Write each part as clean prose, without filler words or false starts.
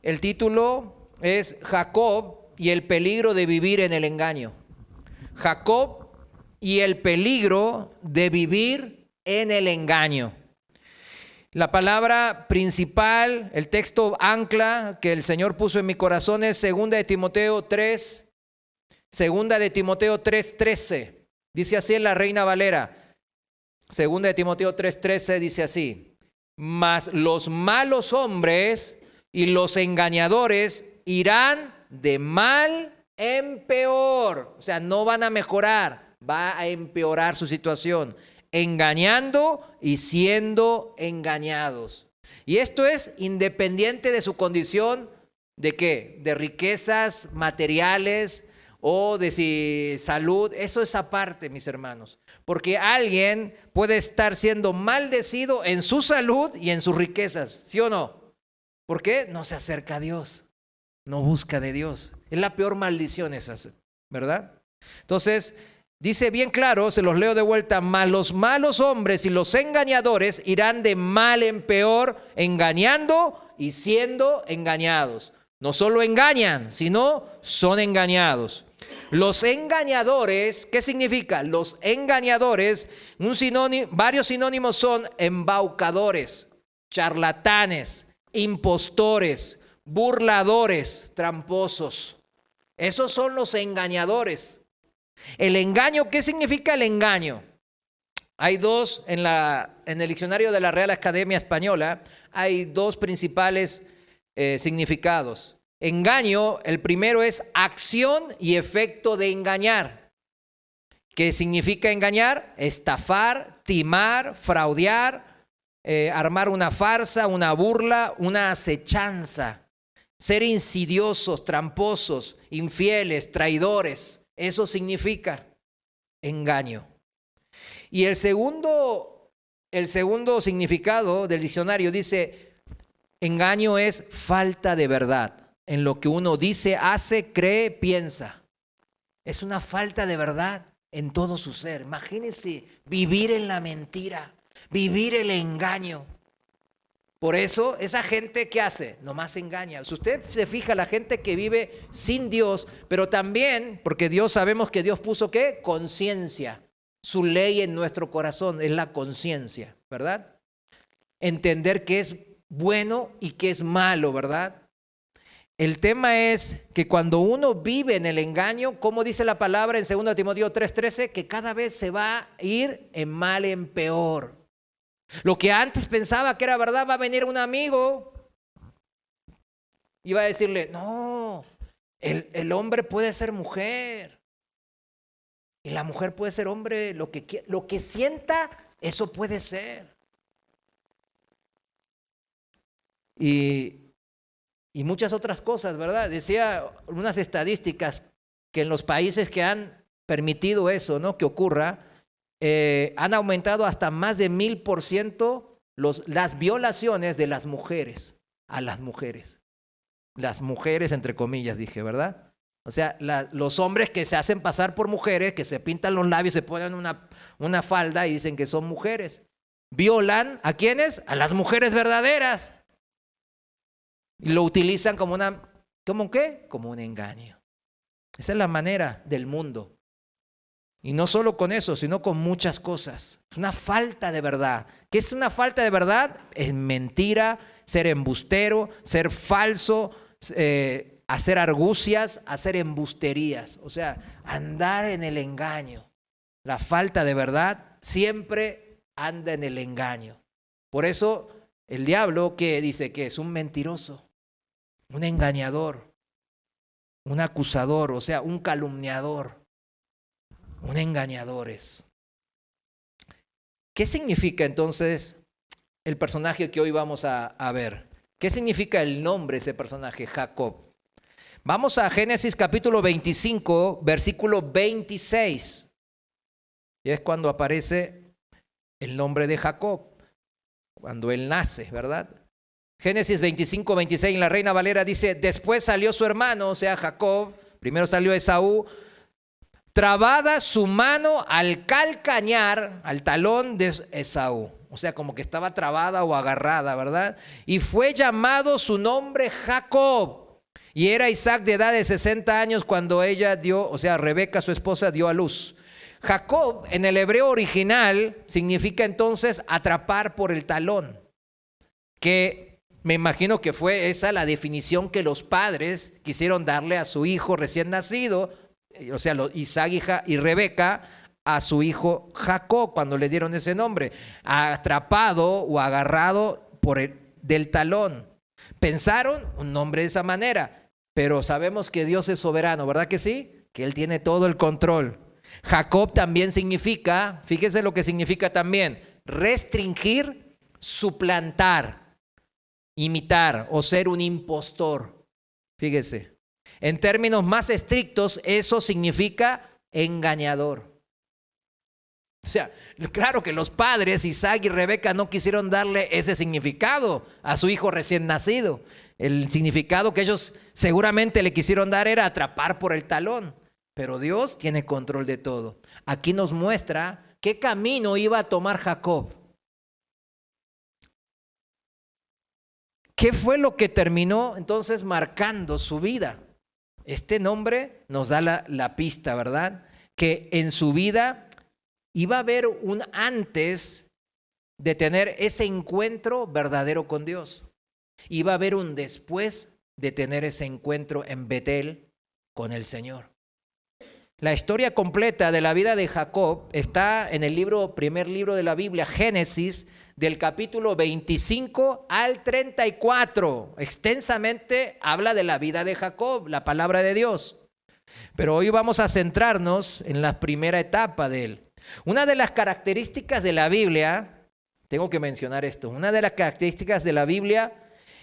el título es Jacob y el peligro de vivir en el engaño. Jacob y el peligro de vivir en el engaño. La palabra principal, el texto ancla que el Señor puso en mi corazón es 2 de Timoteo 3:13. Dice así en la Reina Valera. 2 de Timoteo 3:13 dice así: mas los malos hombres y los engañadores irán de mal en peor. O sea, no van a mejorar, va a empeorar su situación, engañando y siendo engañados. Y esto es independiente de su condición de ¿qué? De riquezas materiales o de si salud. Eso es aparte, mis hermanos. Porque alguien puede estar siendo maldecido en su salud y en sus riquezas, ¿sí o no? ¿Por qué? No se acerca a Dios, no busca de Dios. Es la peor maldición esa, ¿verdad? Entonces, dice bien claro, se los leo de vuelta: mas los malos hombres y los engañadores irán de mal en peor, engañando y siendo engañados. No solo engañan, sino son engañados. Los engañadores, ¿qué significa? Los engañadores, varios sinónimos son embaucadores, charlatanes, impostores, burladores, tramposos. Esos son los engañadores. El engaño, ¿qué significa el engaño? Hay dos, en el diccionario de la Real Academia Española, hay dos principales significados. Engaño, el primero es acción y efecto de engañar. ¿Qué significa engañar? Estafar, timar, fraudear, armar una farsa, una burla, una acechanza. Ser insidiosos, tramposos, infieles, traidores. Eso significa engaño. Y el segundo significado del diccionario dice: engaño es falta de verdad en lo que uno dice, hace, cree, piensa. Es una falta de verdad en todo su ser. Imagínense vivir en la mentira, vivir el engaño. Por eso, esa gente, ¿qué hace? Nomás engaña. Si usted se fija, la gente que vive sin Dios, pero también, porque sabemos que Dios puso ¿qué? Conciencia. Su ley en nuestro corazón es la conciencia, ¿verdad? Entender qué es bueno y qué es malo, ¿verdad? El tema es que cuando uno vive en el engaño, como dice la palabra en 2 Timoteo 3:13, que cada vez se va a ir en mal en peor. Lo que antes pensaba que era verdad, va a venir un amigo y va a decirle: no, el hombre puede ser mujer y la mujer puede ser hombre, lo que sienta, eso puede ser. Y muchas otras cosas, ¿verdad? Decía unas estadísticas que en los países que han permitido eso, ¿no?, que ocurra, han aumentado hasta más de 1000% las violaciones de las mujeres a las mujeres. Las mujeres, entre comillas, dije, ¿verdad? O sea, los hombres que se hacen pasar por mujeres, que se pintan los labios, se ponen una falda y dicen que son mujeres. Violan ¿a quiénes? A las mujeres verdaderas. Y lo utilizan como ¿cómo qué? Como un engaño. Esa es la manera del mundo. Y no solo con eso, sino con muchas cosas. Es una falta de verdad. ¿Qué es una falta de verdad? Es mentira, ser embustero, ser falso, hacer argucias, hacer embusterías. O sea, andar en el engaño. La falta de verdad siempre anda en el engaño. Por eso el diablo, ¿qué dice? Que es un mentiroso, un engañador, un acusador, o sea, un calumniador. Un engañador es. ¿Qué significa entonces el personaje que hoy vamos a ver? ¿Qué significa el nombre de ese personaje, Jacob? Vamos a Génesis capítulo 25, versículo 26. Y es cuando aparece el nombre de Jacob, cuando él nace, ¿verdad? Génesis 25, 26 en la Reina Valera dice: después salió su hermano, o sea, Jacob. Primero salió Esaú. trabada su mano al calcañar, al talón de Esaú. O sea, como que estaba trabada o agarrada, ¿verdad? Y fue llamado su nombre Jacob. Y era Isaac de edad de 60 años cuando ella dio, o sea, Rebeca, su esposa, dio a luz. Jacob, en el hebreo original, significa entonces atrapar por el talón. Que me imagino que fue esa la definición que los padres quisieron darle a su hijo recién nacido, o sea, Isaac y Rebeca, a su hijo Jacob, cuando le dieron ese nombre, atrapado o agarrado del talón. Pensaron un nombre de esa manera, pero sabemos que Dios es soberano, ¿verdad que sí? Que Él tiene todo el control. Jacob también significa, fíjese lo que significa también, restringir, suplantar, imitar o ser un impostor. Fíjese, en términos más estrictos, eso significa engañador. O sea, claro que los padres, Isaac y Rebeca, no quisieron darle ese significado a su hijo recién nacido. El significado que ellos seguramente le quisieron dar era atrapar por el talón. Pero Dios tiene control de todo. Aquí nos muestra qué camino iba a tomar Jacob. ¿Qué fue lo que terminó entonces marcando su vida? Este nombre nos da la pista, ¿verdad? Que en su vida iba a haber un antes de tener ese encuentro verdadero con Dios. Iba a haber un después de tener ese encuentro en Betel con el Señor. La historia completa de la vida de Jacob está en el primer libro de la Biblia, Génesis, del capítulo 25 al 34. Extensamente habla de la vida de Jacob, la palabra de Dios. Pero hoy vamos a centrarnos en la primera etapa de él. Una de las características de la Biblia, tengo que mencionar esto, una de las características de la Biblia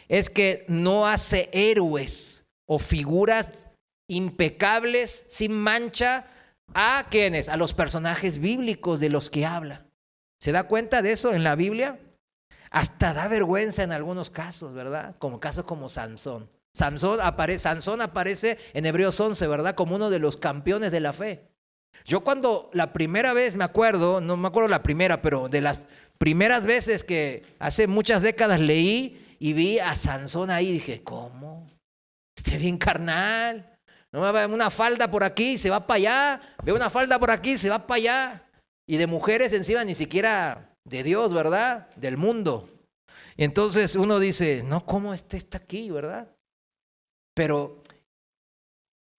es que no hace héroes o figuras impecables, sin mancha, ¿a quiénes? A los personajes bíblicos de los que habla. ¿Se da cuenta de eso en la Biblia? Hasta da vergüenza en algunos casos, ¿verdad? Como casos como Sansón. Sansón aparece en Hebreos 11, ¿verdad? Como uno de los campeones de la fe. Yo cuando la primera vez me acuerdo, no me acuerdo la primera, pero de las primeras veces que hace muchas décadas leí y vi a Sansón ahí, dije, ¿cómo? Este bien carnal. No me va una falda por aquí, se va para allá. Ve una falda por aquí, se va para allá. Y de mujeres encima ni siquiera de Dios, ¿verdad? Del mundo. Y entonces uno dice, no, ¿cómo está aquí, verdad? Pero,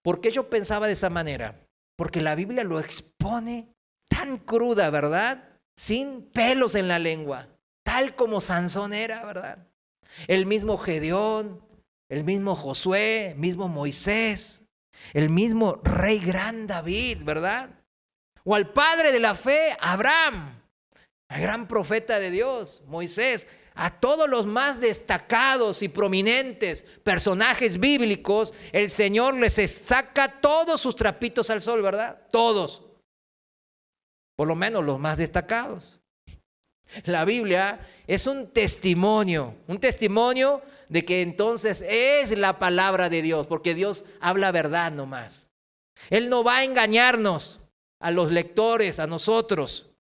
¿por qué yo pensaba de esa manera? Porque la Biblia lo expone tan cruda, ¿verdad? Sin pelos en la lengua, tal como Sansón era, ¿verdad? El mismo Gedeón, el mismo Josué, el mismo Moisés, el mismo rey gran David, ¿verdad? O al padre de la fe, Abraham, el gran profeta de Dios, Moisés. A todos los más destacados y prominentes personajes bíblicos, el Señor les saca todos sus trapitos al sol, ¿verdad? Todos. Por lo menos los más destacados. La Biblia es un testimonio de que entonces es la palabra de Dios, porque Dios habla verdad nomás. Él no va a engañarnos a los lectores, a nosotros,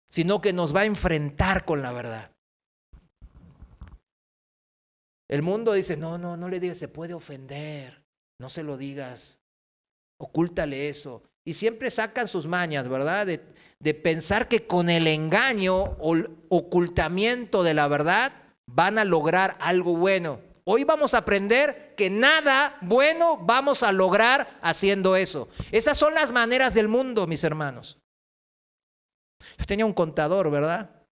sino que nos va a enfrentar con la verdad. El mundo dice, no le digas, se puede ofender, no se lo digas, ocúltale eso. Y siempre sacan sus mañas, ¿verdad? De pensar que con el engaño o el ocultamiento de la verdad van a lograr algo bueno. Hoy vamos a aprender que nada bueno vamos a lograr haciendo eso. Esas son las maneras del mundo, mis hermanos. Yo tenía un contador, ¿verdad?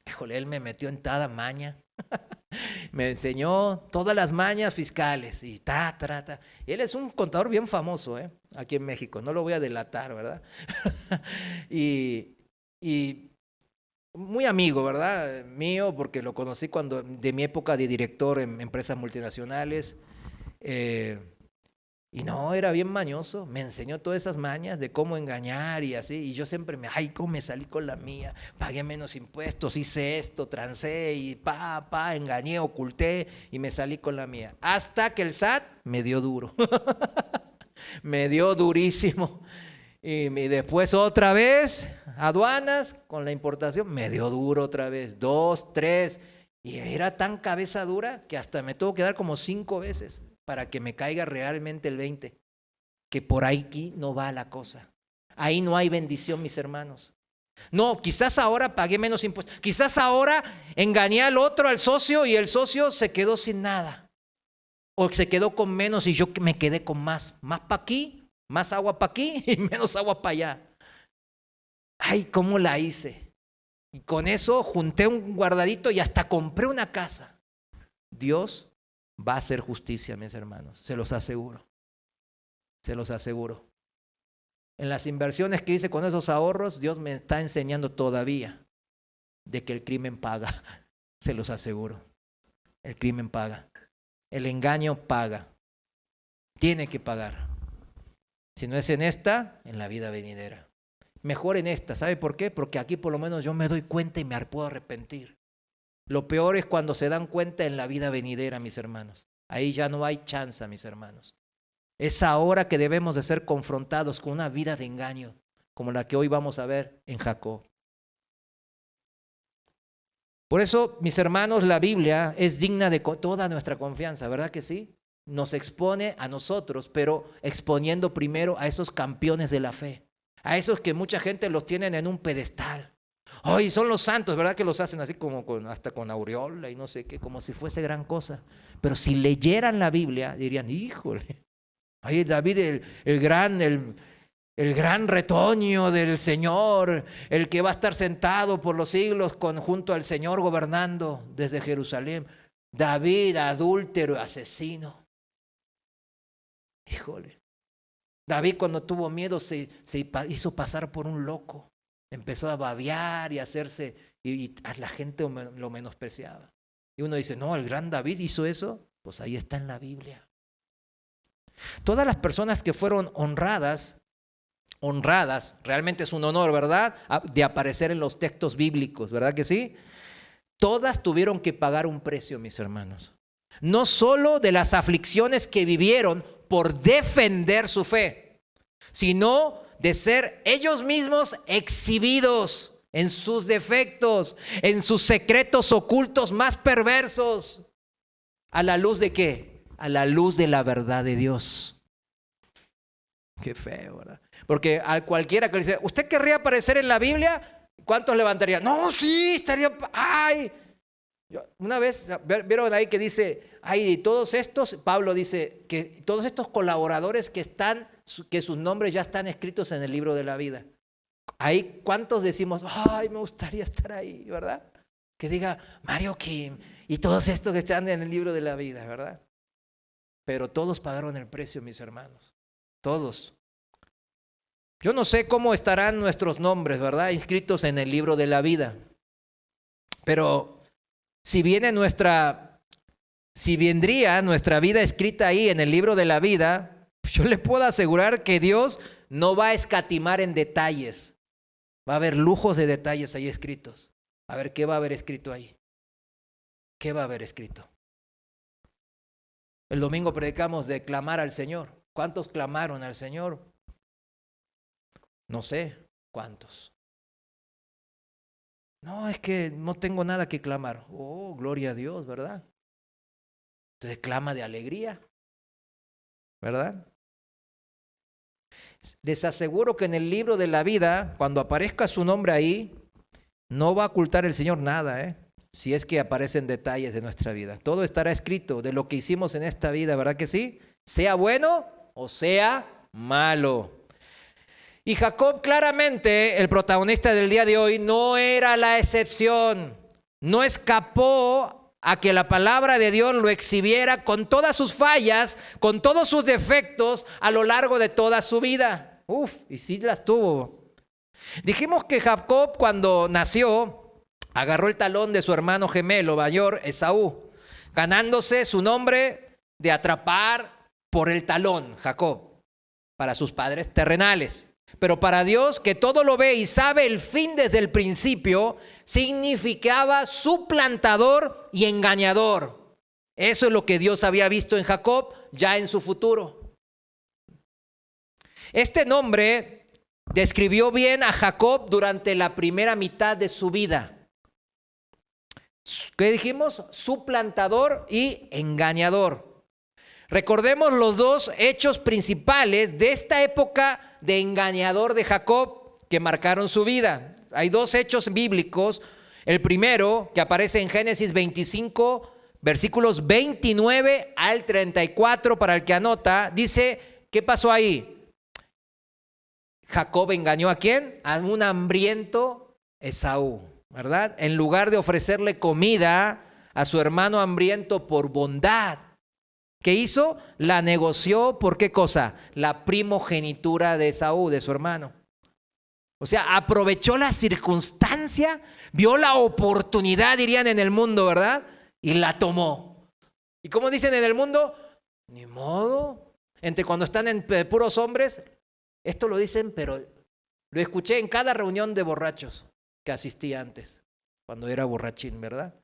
Híjole, él me metió en cada maña. Me enseñó todas las mañas fiscales y Y él es un contador bien famoso, aquí en México. No lo voy a delatar, ¿verdad? y muy amigo, ¿verdad? Mío, porque lo conocí de mi época de director en empresas multinacionales. Y no, era bien mañoso, me enseñó todas esas mañas de cómo engañar y así, y yo siempre cómo me salí con la mía, pagué menos impuestos, hice esto, transé y engañé, oculté y me salí con la mía. Hasta que el SAT me dio duro, me dio durísimo. Y después otra vez, aduanas con la importación, me dio duro otra vez, 2, 3. Y era tan cabeza dura que hasta me tuvo que dar como 5 veces para que me caiga realmente el 20. Que por aquí no va la cosa. Ahí no hay bendición, mis hermanos. No, quizás ahora pagué menos impuestos. Quizás ahora engañé al otro, al socio, y el socio se quedó sin nada. O se quedó con menos y yo me quedé con más. Más para aquí, más agua para aquí y menos agua para allá. Ay, ¿cómo la hice? Y con eso junté un guardadito y hasta compré una casa. Dios va a hacer justicia, mis hermanos. Se los aseguro. Se los aseguro. En las inversiones que hice con esos ahorros, Dios me está enseñando todavía de que el crimen paga. Se los aseguro. El crimen paga. El engaño paga. Tiene que pagar. Si no es en esta, en la vida venidera. Mejor en esta. ¿Sabe por qué? Porque aquí por lo menos yo me doy cuenta y me puedo arrepentir. Lo peor es cuando se dan cuenta en la vida venidera, mis hermanos. Ahí ya no hay chance, mis hermanos. Es ahora que debemos de ser confrontados con una vida de engaño, como la que hoy vamos a ver en Jacob. Por eso, mis hermanos, la Biblia es digna de toda nuestra confianza, ¿verdad que sí? Nos expone a nosotros, pero exponiendo primero a esos campeones de la fe, a esos que mucha gente los tienen en un pedestal. Ay, son los santos, ¿verdad que los hacen así como hasta con aureola y no sé qué, como si fuese gran cosa? Pero si leyeran la Biblia, dirían, híjole. Ahí David, el gran retoño del Señor, el que va a estar sentado por los siglos junto al Señor gobernando desde Jerusalén. David, adúltero, asesino. Híjole. David cuando tuvo miedo se hizo pasar por un loco. Empezó a babear y hacerse, y a la gente lo menospreciaba. Y uno dice, no, el gran David hizo eso. Pues ahí está en la Biblia. Todas las personas que fueron honradas, realmente es un honor, ¿verdad? De aparecer en los textos bíblicos, ¿verdad que sí? Todas tuvieron que pagar un precio, mis hermanos. No solo de las aflicciones que vivieron por defender su fe, sino de ser ellos mismos exhibidos en sus defectos, en sus secretos ocultos más perversos. ¿A la luz de qué? A la luz de la verdad de Dios. Qué feo, ¿verdad? Porque a cualquiera que le dice, ¿usted querría aparecer en la Biblia? ¿Cuántos levantarían? No, sí, estaría, ay. Una vez, vieron ahí que dice, ay, todos estos, Pablo dice, que todos estos colaboradores que sus nombres ya están escritos en el libro de la vida. Ahí, ¿cuántos decimos, ay, me gustaría estar ahí, ¿verdad? Que diga Mario Kim y todos estos que están en el libro de la vida, ¿verdad? Pero todos pagaron el precio, mis hermanos. Todos. Yo no sé cómo estarán nuestros nombres, ¿verdad? Inscritos en el libro de la vida. Pero si vendría nuestra vida escrita ahí en el libro de la vida, yo le puedo asegurar que Dios no va a escatimar en detalles. Va a haber lujos de detalles ahí escritos. A ver, ¿qué va a haber escrito ahí? ¿Qué va a haber escrito? El domingo predicamos de clamar al Señor. ¿Cuántos clamaron al Señor? No sé cuántos. No, es que no tengo nada que clamar. Oh, gloria a Dios, ¿verdad? Entonces clama de alegría, ¿verdad? Les aseguro que en el libro de la vida, cuando aparezca su nombre ahí, no va a ocultar el Señor nada, si es que aparecen detalles de nuestra vida. Todo estará escrito de lo que hicimos en esta vida, ¿verdad que sí? Sea bueno o sea malo. Y Jacob, claramente, el protagonista del día de hoy, no era la excepción. No escapó a que la palabra de Dios lo exhibiera con todas sus fallas, con todos sus defectos a lo largo de toda su vida. Y sí las tuvo. Dijimos que Jacob, cuando nació, agarró el talón de su hermano gemelo mayor, Esaú, ganándose su nombre de atrapar por el talón, Jacob, para sus padres terrenales. Pero para Dios, que todo lo ve y sabe el fin desde el principio, significaba suplantador y engañador. Eso es lo que Dios había visto en Jacob ya en su futuro. Este nombre describió bien a Jacob durante la primera mitad de su vida. ¿Qué dijimos? Suplantador y engañador. Recordemos los dos hechos principales de esta época de engañador de Jacob que marcaron su vida. Hay dos hechos bíblicos. El primero, que aparece en Génesis 25, versículos 29 al 34, para el que anota, dice, ¿qué pasó ahí? Jacob engañó ¿a quién? A un hambriento Esaú, ¿verdad? En lugar de ofrecerle comida a su hermano hambriento por bondad. ¿Qué hizo? La negoció, ¿por qué cosa? La primogenitura de Esaú, de su hermano. O sea, aprovechó la circunstancia, vio la oportunidad, dirían en el mundo, ¿verdad? Y la tomó. ¿Y cómo dicen en el mundo? Ni modo. Entre cuando están en puros hombres, esto lo dicen, pero lo escuché en cada reunión de borrachos que asistí antes, cuando era borrachín, ¿verdad?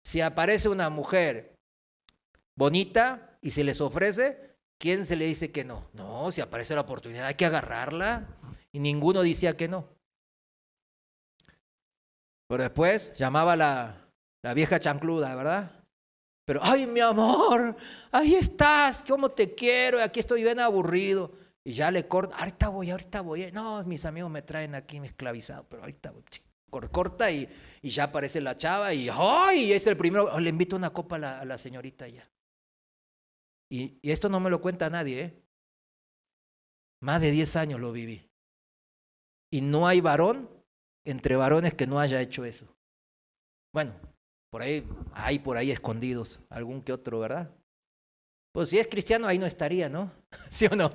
Si aparece una mujer bonita y se les ofrece, ¿quién se le dice que no? No, si aparece la oportunidad hay que agarrarla. Y ninguno decía que no. Pero después llamaba la vieja chancluda, ¿verdad? Pero, ay, mi amor, ahí estás, cómo te quiero, aquí estoy bien aburrido. Y ya le corta, ahorita voy. No, mis amigos me traen aquí esclavizado, pero ahorita voy. Corta y ya aparece la chava y, ay, es el primero, le invito una copa a la señorita ya. Y esto no me lo cuenta nadie, ¿eh? Más de 10 años lo viví. Y no hay varón entre varones que no haya hecho eso. Bueno, por ahí escondidos, algún que otro, ¿verdad? Pues si es cristiano, ahí no estaría, ¿no? ¿Sí o no?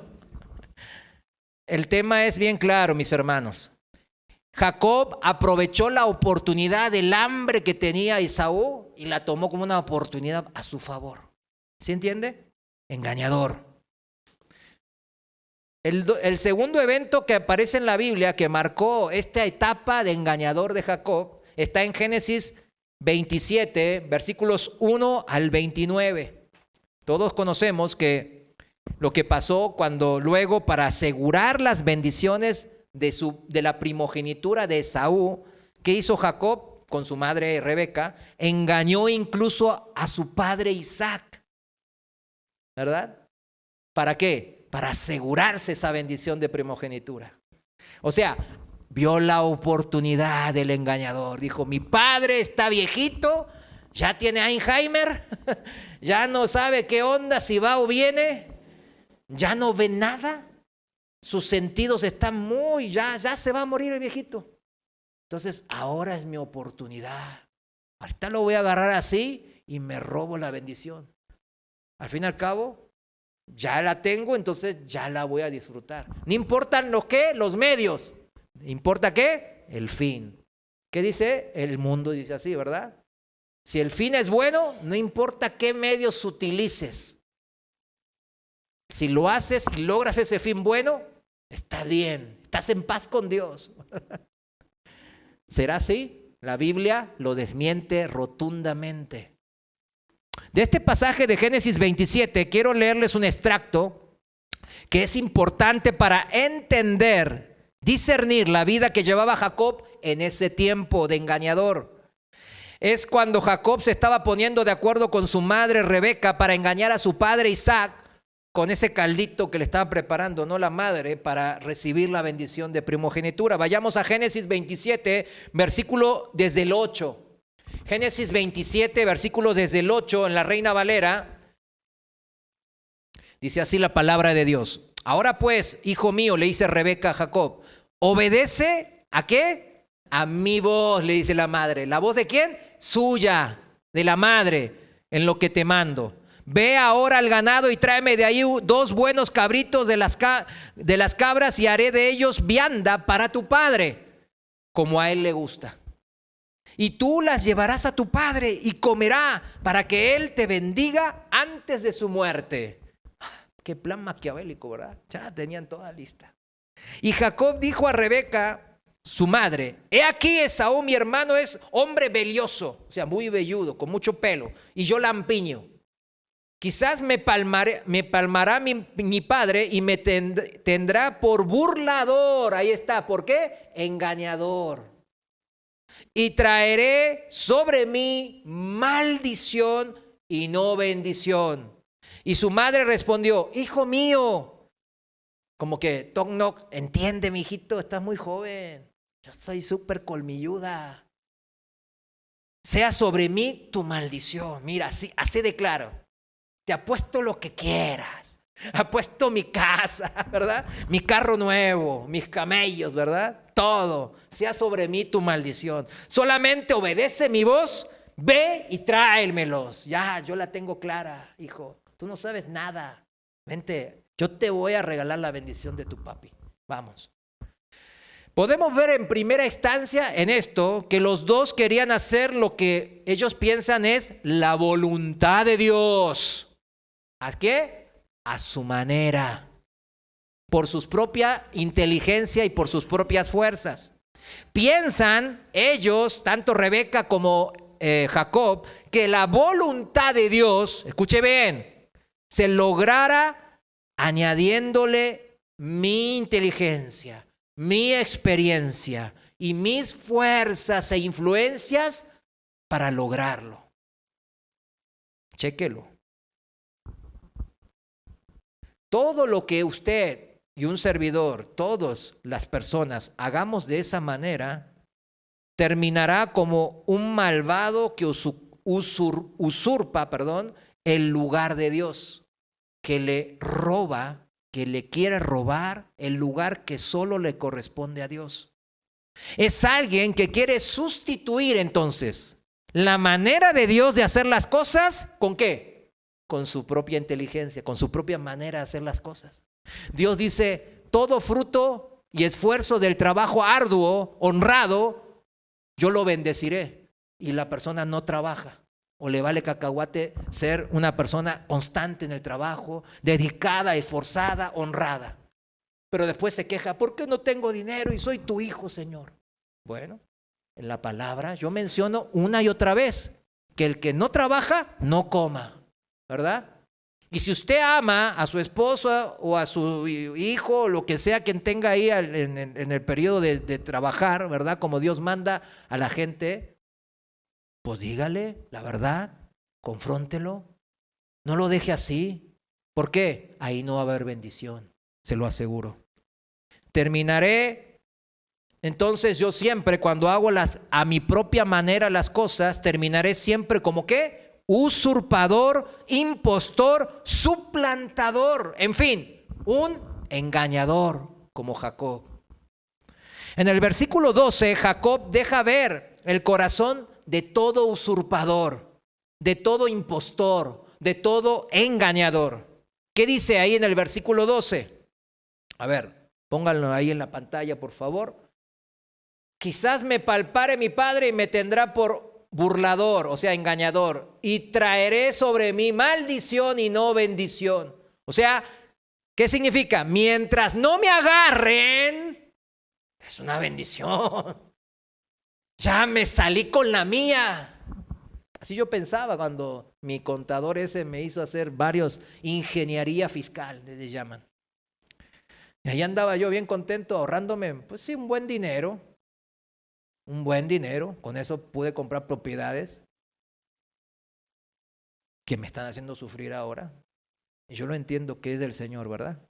El tema es bien claro, mis hermanos. Jacob aprovechó la oportunidad del hambre que tenía Esaú y la tomó como una oportunidad a su favor. ¿Sí entiende? Engañador. El segundo evento que aparece en la Biblia que marcó esta etapa de engañador de Jacob está en Génesis 27, versículos 1 al 29. Todos conocemos que lo que pasó cuando luego, para asegurar las bendiciones de la primogenitura de Esaú, ¿qué hizo Jacob con su madre Rebeca? Engañó incluso a su padre Isaac, ¿verdad? ¿Para qué? Para asegurarse esa bendición de primogenitura. O sea, vio la oportunidad del engañador. Dijo, mi padre está viejito, ya tiene Alzheimer, ya no sabe qué onda, si va o viene, ya no ve nada. Sus sentidos están ya se va a morir el viejito. Entonces, ahora es mi oportunidad. Ahorita lo voy a agarrar así y me robo la bendición. Al fin y al cabo, ya la tengo, entonces ya la voy a disfrutar. No importan los medios. ¿Importa qué? El fin. ¿Qué dice? El mundo dice así, ¿verdad? Si el fin es bueno, no importa qué medios utilices. Si lo haces y logras ese fin bueno, está bien. Estás en paz con Dios. ¿Será así? La Biblia lo desmiente rotundamente. De este pasaje de Génesis 27 quiero leerles un extracto que es importante para entender, discernir la vida que llevaba Jacob en ese tiempo de engañador. Es cuando Jacob se estaba poniendo de acuerdo con su madre Rebeca para engañar a su padre Isaac con ese caldito que le estaba preparando, no la madre, para recibir la bendición de primogenitura. Vayamos a Génesis 27, versículo desde el 8. Génesis 27, versículo desde el 8 en la Reina Valera. Dice así la palabra de Dios. Ahora pues, hijo mío, le dice Rebeca a Jacob, obedece ¿a qué? A mi voz, le dice la madre. ¿La voz de quién? Suya, de la madre, en lo que te mando. Ve ahora al ganado y tráeme de ahí 2 buenos cabritos de las cabras y haré de ellos vianda para tu padre, como a él le gusta. Y tú las llevarás a tu padre y comerá para que él te bendiga antes de su muerte. Qué plan maquiavélico, ¿verdad? Ya tenían toda lista. Y Jacob dijo a Rebeca, su madre, he aquí Esaú, mi hermano, es hombre velloso, o sea, muy velludo, con mucho pelo, y yo lampiño. Quizás me palmará mi padre y me tendrá por burlador. Ahí está. ¿Por qué? Engañador. Y traeré sobre mí maldición y no bendición. Y su madre respondió: hijo mío, como que toc noc, entiende, mi hijito, estás muy joven. Yo soy súper colmilluda. Sea sobre mí tu maldición. Mira, así de claro. Te apuesto lo que quieras. Apuesto mi casa, ¿verdad? Mi carro nuevo, mis camellos, ¿verdad? Todo. Sea sobre mí tu maldición. Solamente obedece mi voz, ve y tráemelos. Ya, yo la tengo clara, hijo. Tú no sabes nada. Vente, yo te voy a regalar la bendición de tu papi. Vamos. Podemos ver en primera instancia en esto que los dos querían hacer lo que ellos piensan es la voluntad de Dios. ¿A qué? A su manera, por su propia inteligencia y por sus propias fuerzas. Piensan ellos, tanto Rebeca como Jacob, que la voluntad de Dios, escuche bien, se lograra añadiéndole mi inteligencia, mi experiencia y mis fuerzas e influencias para lograrlo. Chéquelo. Todo lo que usted y un servidor, todas las personas, hagamos de esa manera, terminará como un malvado que usurpa el lugar de Dios, que le roba, que le quiere robar el lugar que solo le corresponde a Dios. Es alguien que quiere sustituir entonces la manera de Dios de hacer las cosas, ¿con qué? Con su propia inteligencia, con su propia manera de hacer las cosas. Dios dice, todo fruto y esfuerzo del trabajo arduo, honrado, yo lo bendeciré. Y la persona no trabaja, o le vale cacahuate ser una persona constante en el trabajo, dedicada, esforzada, honrada. Pero después se queja, ¿por qué no tengo dinero y soy tu hijo, Señor? Bueno, en la palabra yo menciono una y otra vez que el que no trabaja, no coma. ¿Verdad? Y si usted ama a su esposa o a su hijo o lo que sea quien tenga ahí en el periodo de trabajar, ¿verdad? Como Dios manda a la gente, pues dígale la verdad, confróntelo, no lo deje así. ¿Por qué? Ahí no va a haber bendición, se lo aseguro. Terminaré, entonces yo siempre cuando hago a mi propia manera las cosas, terminaré siempre como ¿qué? Usurpador, impostor, suplantador, en fin, un engañador como Jacob. En el versículo 12, Jacob deja ver el corazón de todo usurpador, de todo impostor, de todo engañador. ¿Qué dice ahí en el versículo 12? A ver, pónganlo ahí en la pantalla, por favor. Quizás me palpare mi padre y me tendrá por burlador, o sea, engañador, y traeré sobre mí maldición y no bendición. O sea, ¿qué significa? Mientras no me agarren, es una bendición. Ya me salí con la mía. Así yo pensaba cuando mi contador ese me hizo hacer varios ingeniería fiscal, les llaman. Y ahí andaba yo bien contento ahorrándome, pues sí, un buen dinero, con eso pude comprar propiedades que me están haciendo sufrir ahora. Y yo lo entiendo que es del Señor, ¿verdad?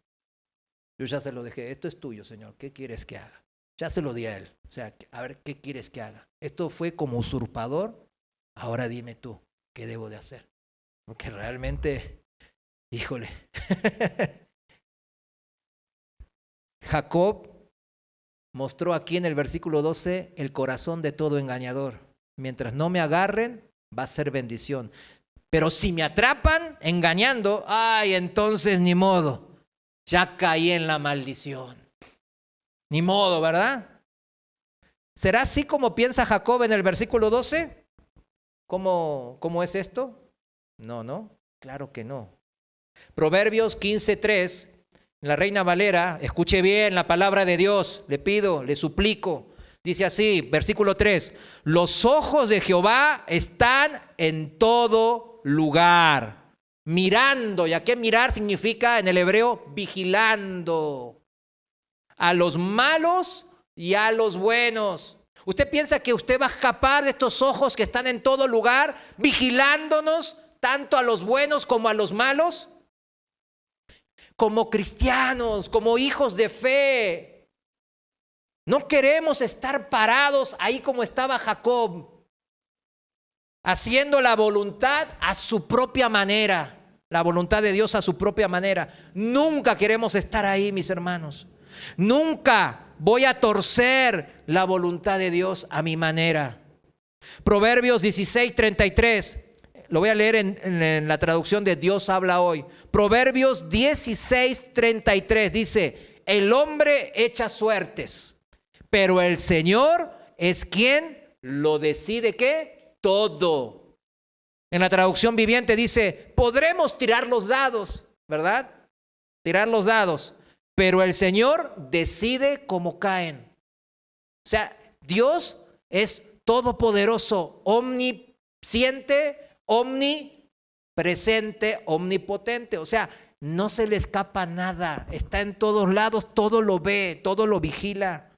Yo ya se lo dejé, esto es tuyo, Señor, ¿qué quieres que haga? Ya se lo di a Él, o sea, a ver, ¿qué quieres que haga? Esto fue como usurpador, ahora dime tú, ¿qué debo de hacer? Porque realmente, híjole, Jacob mostró aquí en el versículo 12 el corazón de todo engañador. Mientras no me agarren, va a ser bendición. Pero si me atrapan engañando, ay, entonces ni modo. Ya caí en la maldición. Ni modo, ¿verdad? ¿Será así como piensa Jacob en el versículo 12? ¿Cómo es esto? No, claro que no. Proverbios 15:3. La Reina Valera, escuche bien la palabra de Dios, le pido, le suplico. Dice así, versículo 3, los ojos de Jehová están en todo lugar, mirando. ¿Y a qué mirar significa en el hebreo? Vigilando a los malos y a los buenos. ¿Usted piensa que usted va a escapar de estos ojos que están en todo lugar, vigilándonos tanto a los buenos como a los malos? Como cristianos, como hijos de fe, no queremos estar parados ahí como estaba Jacob, haciendo la voluntad a su propia manera, la voluntad de Dios a su propia manera. Nunca queremos estar ahí, mis hermanos. Nunca voy a torcer la voluntad de Dios a mi manera. Proverbios 16:33. Lo voy a leer en la traducción de Dios habla hoy. Proverbios 16:33 dice: el hombre echa suertes, pero el Señor es quien lo decide, ¿qué? Todo. En la traducción viviente dice: podremos tirar los dados, ¿verdad? Tirar los dados, pero el Señor decide cómo caen. O sea, Dios es todopoderoso, omnisciente, omnipresente, omnipotente. O sea, no se le escapa nada. Está en todos lados, todo lo ve, todo lo vigila.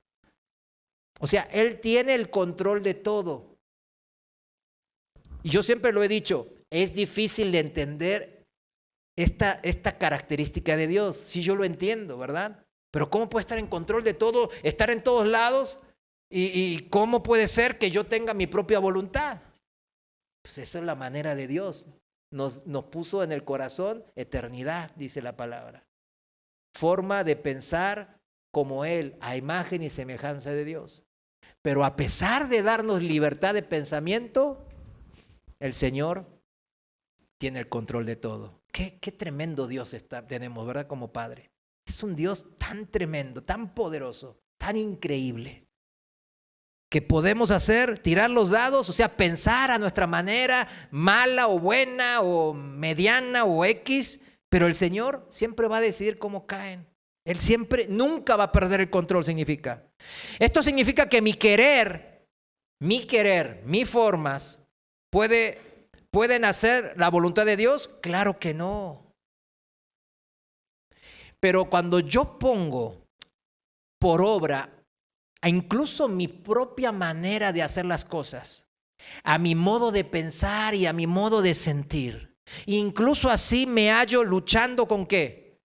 O sea, Él tiene el control de todo. Y yo siempre lo he dicho, es difícil de entender esta característica de Dios. Sí, yo lo entiendo, ¿verdad? Pero ¿cómo puede estar en control de todo, estar en todos lados? ¿Y cómo puede ser que yo tenga mi propia voluntad? Pues esa es la manera de Dios. Nos puso en el corazón eternidad, dice la palabra. Forma de pensar como Él, a imagen y semejanza de Dios. Pero a pesar de darnos libertad de pensamiento, el Señor tiene el control de todo. Qué tremendo Dios tenemos, ¿verdad? Como Padre. Es un Dios tan tremendo, tan poderoso, tan increíble, que podemos tirar los dados, o sea, pensar a nuestra manera, mala o buena o mediana o X, pero el Señor siempre va a decidir cómo caen. Él siempre, nunca va a perder el control, significa. Esto significa que mi querer, mis formas, ¿pueden hacer la voluntad de Dios? Claro que no. Pero cuando yo pongo por obra a incluso mi propia manera de hacer las cosas, a mi modo de pensar y a mi modo de sentir, incluso así me hallo luchando ¿con qué?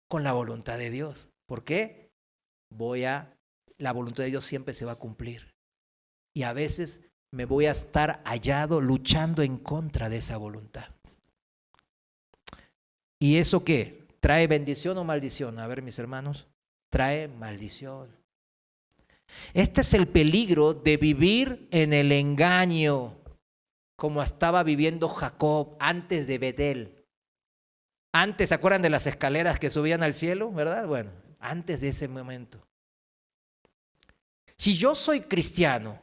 Con la voluntad de Dios. ¿Por qué? La voluntad de Dios siempre se va a cumplir. Y a veces me voy a estar hallado luchando en contra de esa voluntad. ¿Y eso qué? ¿Trae bendición o maldición? A ver, mis hermanos, trae maldición. Este es el peligro de vivir en el engaño, como estaba viviendo Jacob antes de Betel. Antes, ¿se acuerdan de las escaleras que subían al cielo, verdad? Bueno, antes de ese momento. Si yo soy cristiano,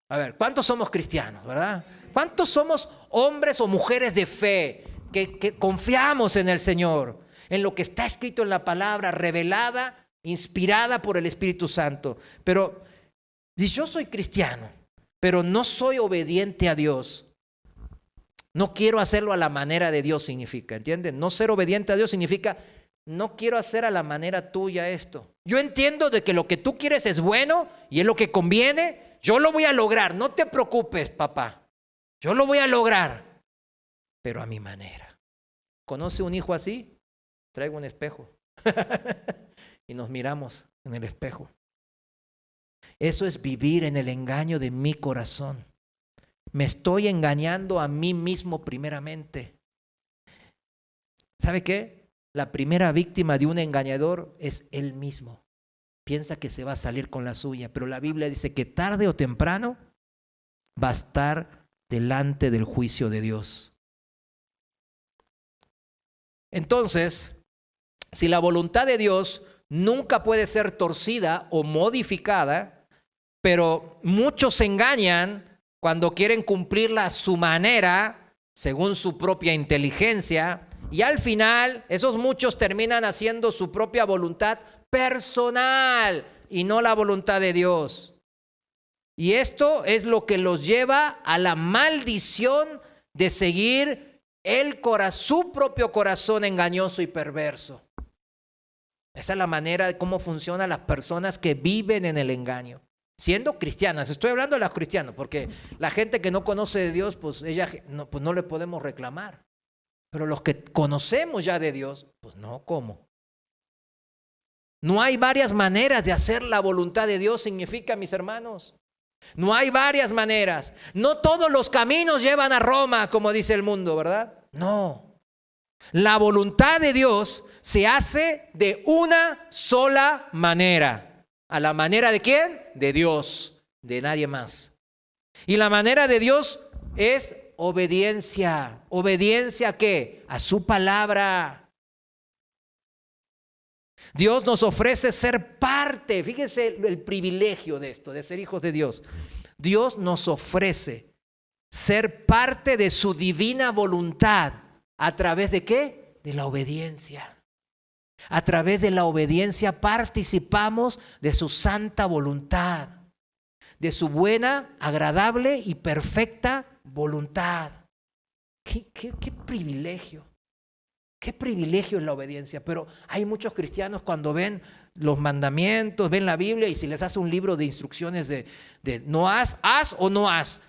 a ver, ¿cuántos somos cristianos, verdad? ¿Cuántos somos hombres o mujeres de fe que confiamos en el Señor, en lo que está escrito en la palabra, revelada, inspirada por el Espíritu Santo? Pero si yo soy cristiano, pero no soy obediente a Dios, no quiero hacerlo a la manera de Dios, significa, ¿entienden? No ser obediente a Dios significa, no quiero hacer a la manera tuya esto. Yo entiendo de que lo que tú quieres es bueno y es lo que conviene. Yo lo voy a lograr, no te preocupes, papá. Yo lo voy a lograr, pero a mi manera. ¿Conoce un hijo así? Traigo un espejo. Y nos miramos en el espejo. Eso es vivir en el engaño de mi corazón. Me estoy engañando a mí mismo primeramente. ¿Sabe qué? La primera víctima de un engañador es él mismo. Piensa que se va a salir con la suya, pero la Biblia dice que tarde o temprano va a estar delante del juicio de Dios. Entonces, si la voluntad de Dios nunca puede ser torcida o modificada, pero muchos se engañan cuando quieren cumplirla a su manera, según su propia inteligencia, y al final esos muchos terminan haciendo su propia voluntad personal y no la voluntad de Dios. Y esto es lo que los lleva a la maldición de seguir su propio corazón engañoso y perverso. Esa es la manera de cómo funcionan las personas que viven en el engaño. Siendo cristianas, estoy hablando de los cristianos, porque la gente que no conoce de Dios, pues no le podemos reclamar. Pero los que conocemos ya de Dios, pues no, ¿cómo? No hay varias maneras de hacer la voluntad de Dios, significa, mis hermanos. No hay varias maneras. No todos los caminos llevan a Roma, como dice el mundo, ¿verdad? No. La voluntad de Dios se hace de una sola manera. ¿A la manera de quién? De Dios, de nadie más. Y la manera de Dios es obediencia. ¿Obediencia a qué? A su palabra. Dios nos ofrece ser parte. Fíjense el privilegio de esto, de ser hijos de Dios. Dios nos ofrece ser parte de su divina voluntad. ¿A través de qué? De la obediencia. A través de la obediencia participamos de su santa voluntad, de su buena, agradable y perfecta voluntad. ¡Qué privilegio! ¡Qué privilegio es la obediencia! Pero hay muchos cristianos cuando ven los mandamientos, ven la Biblia y si les hace un libro de instrucciones de no haz o no haz,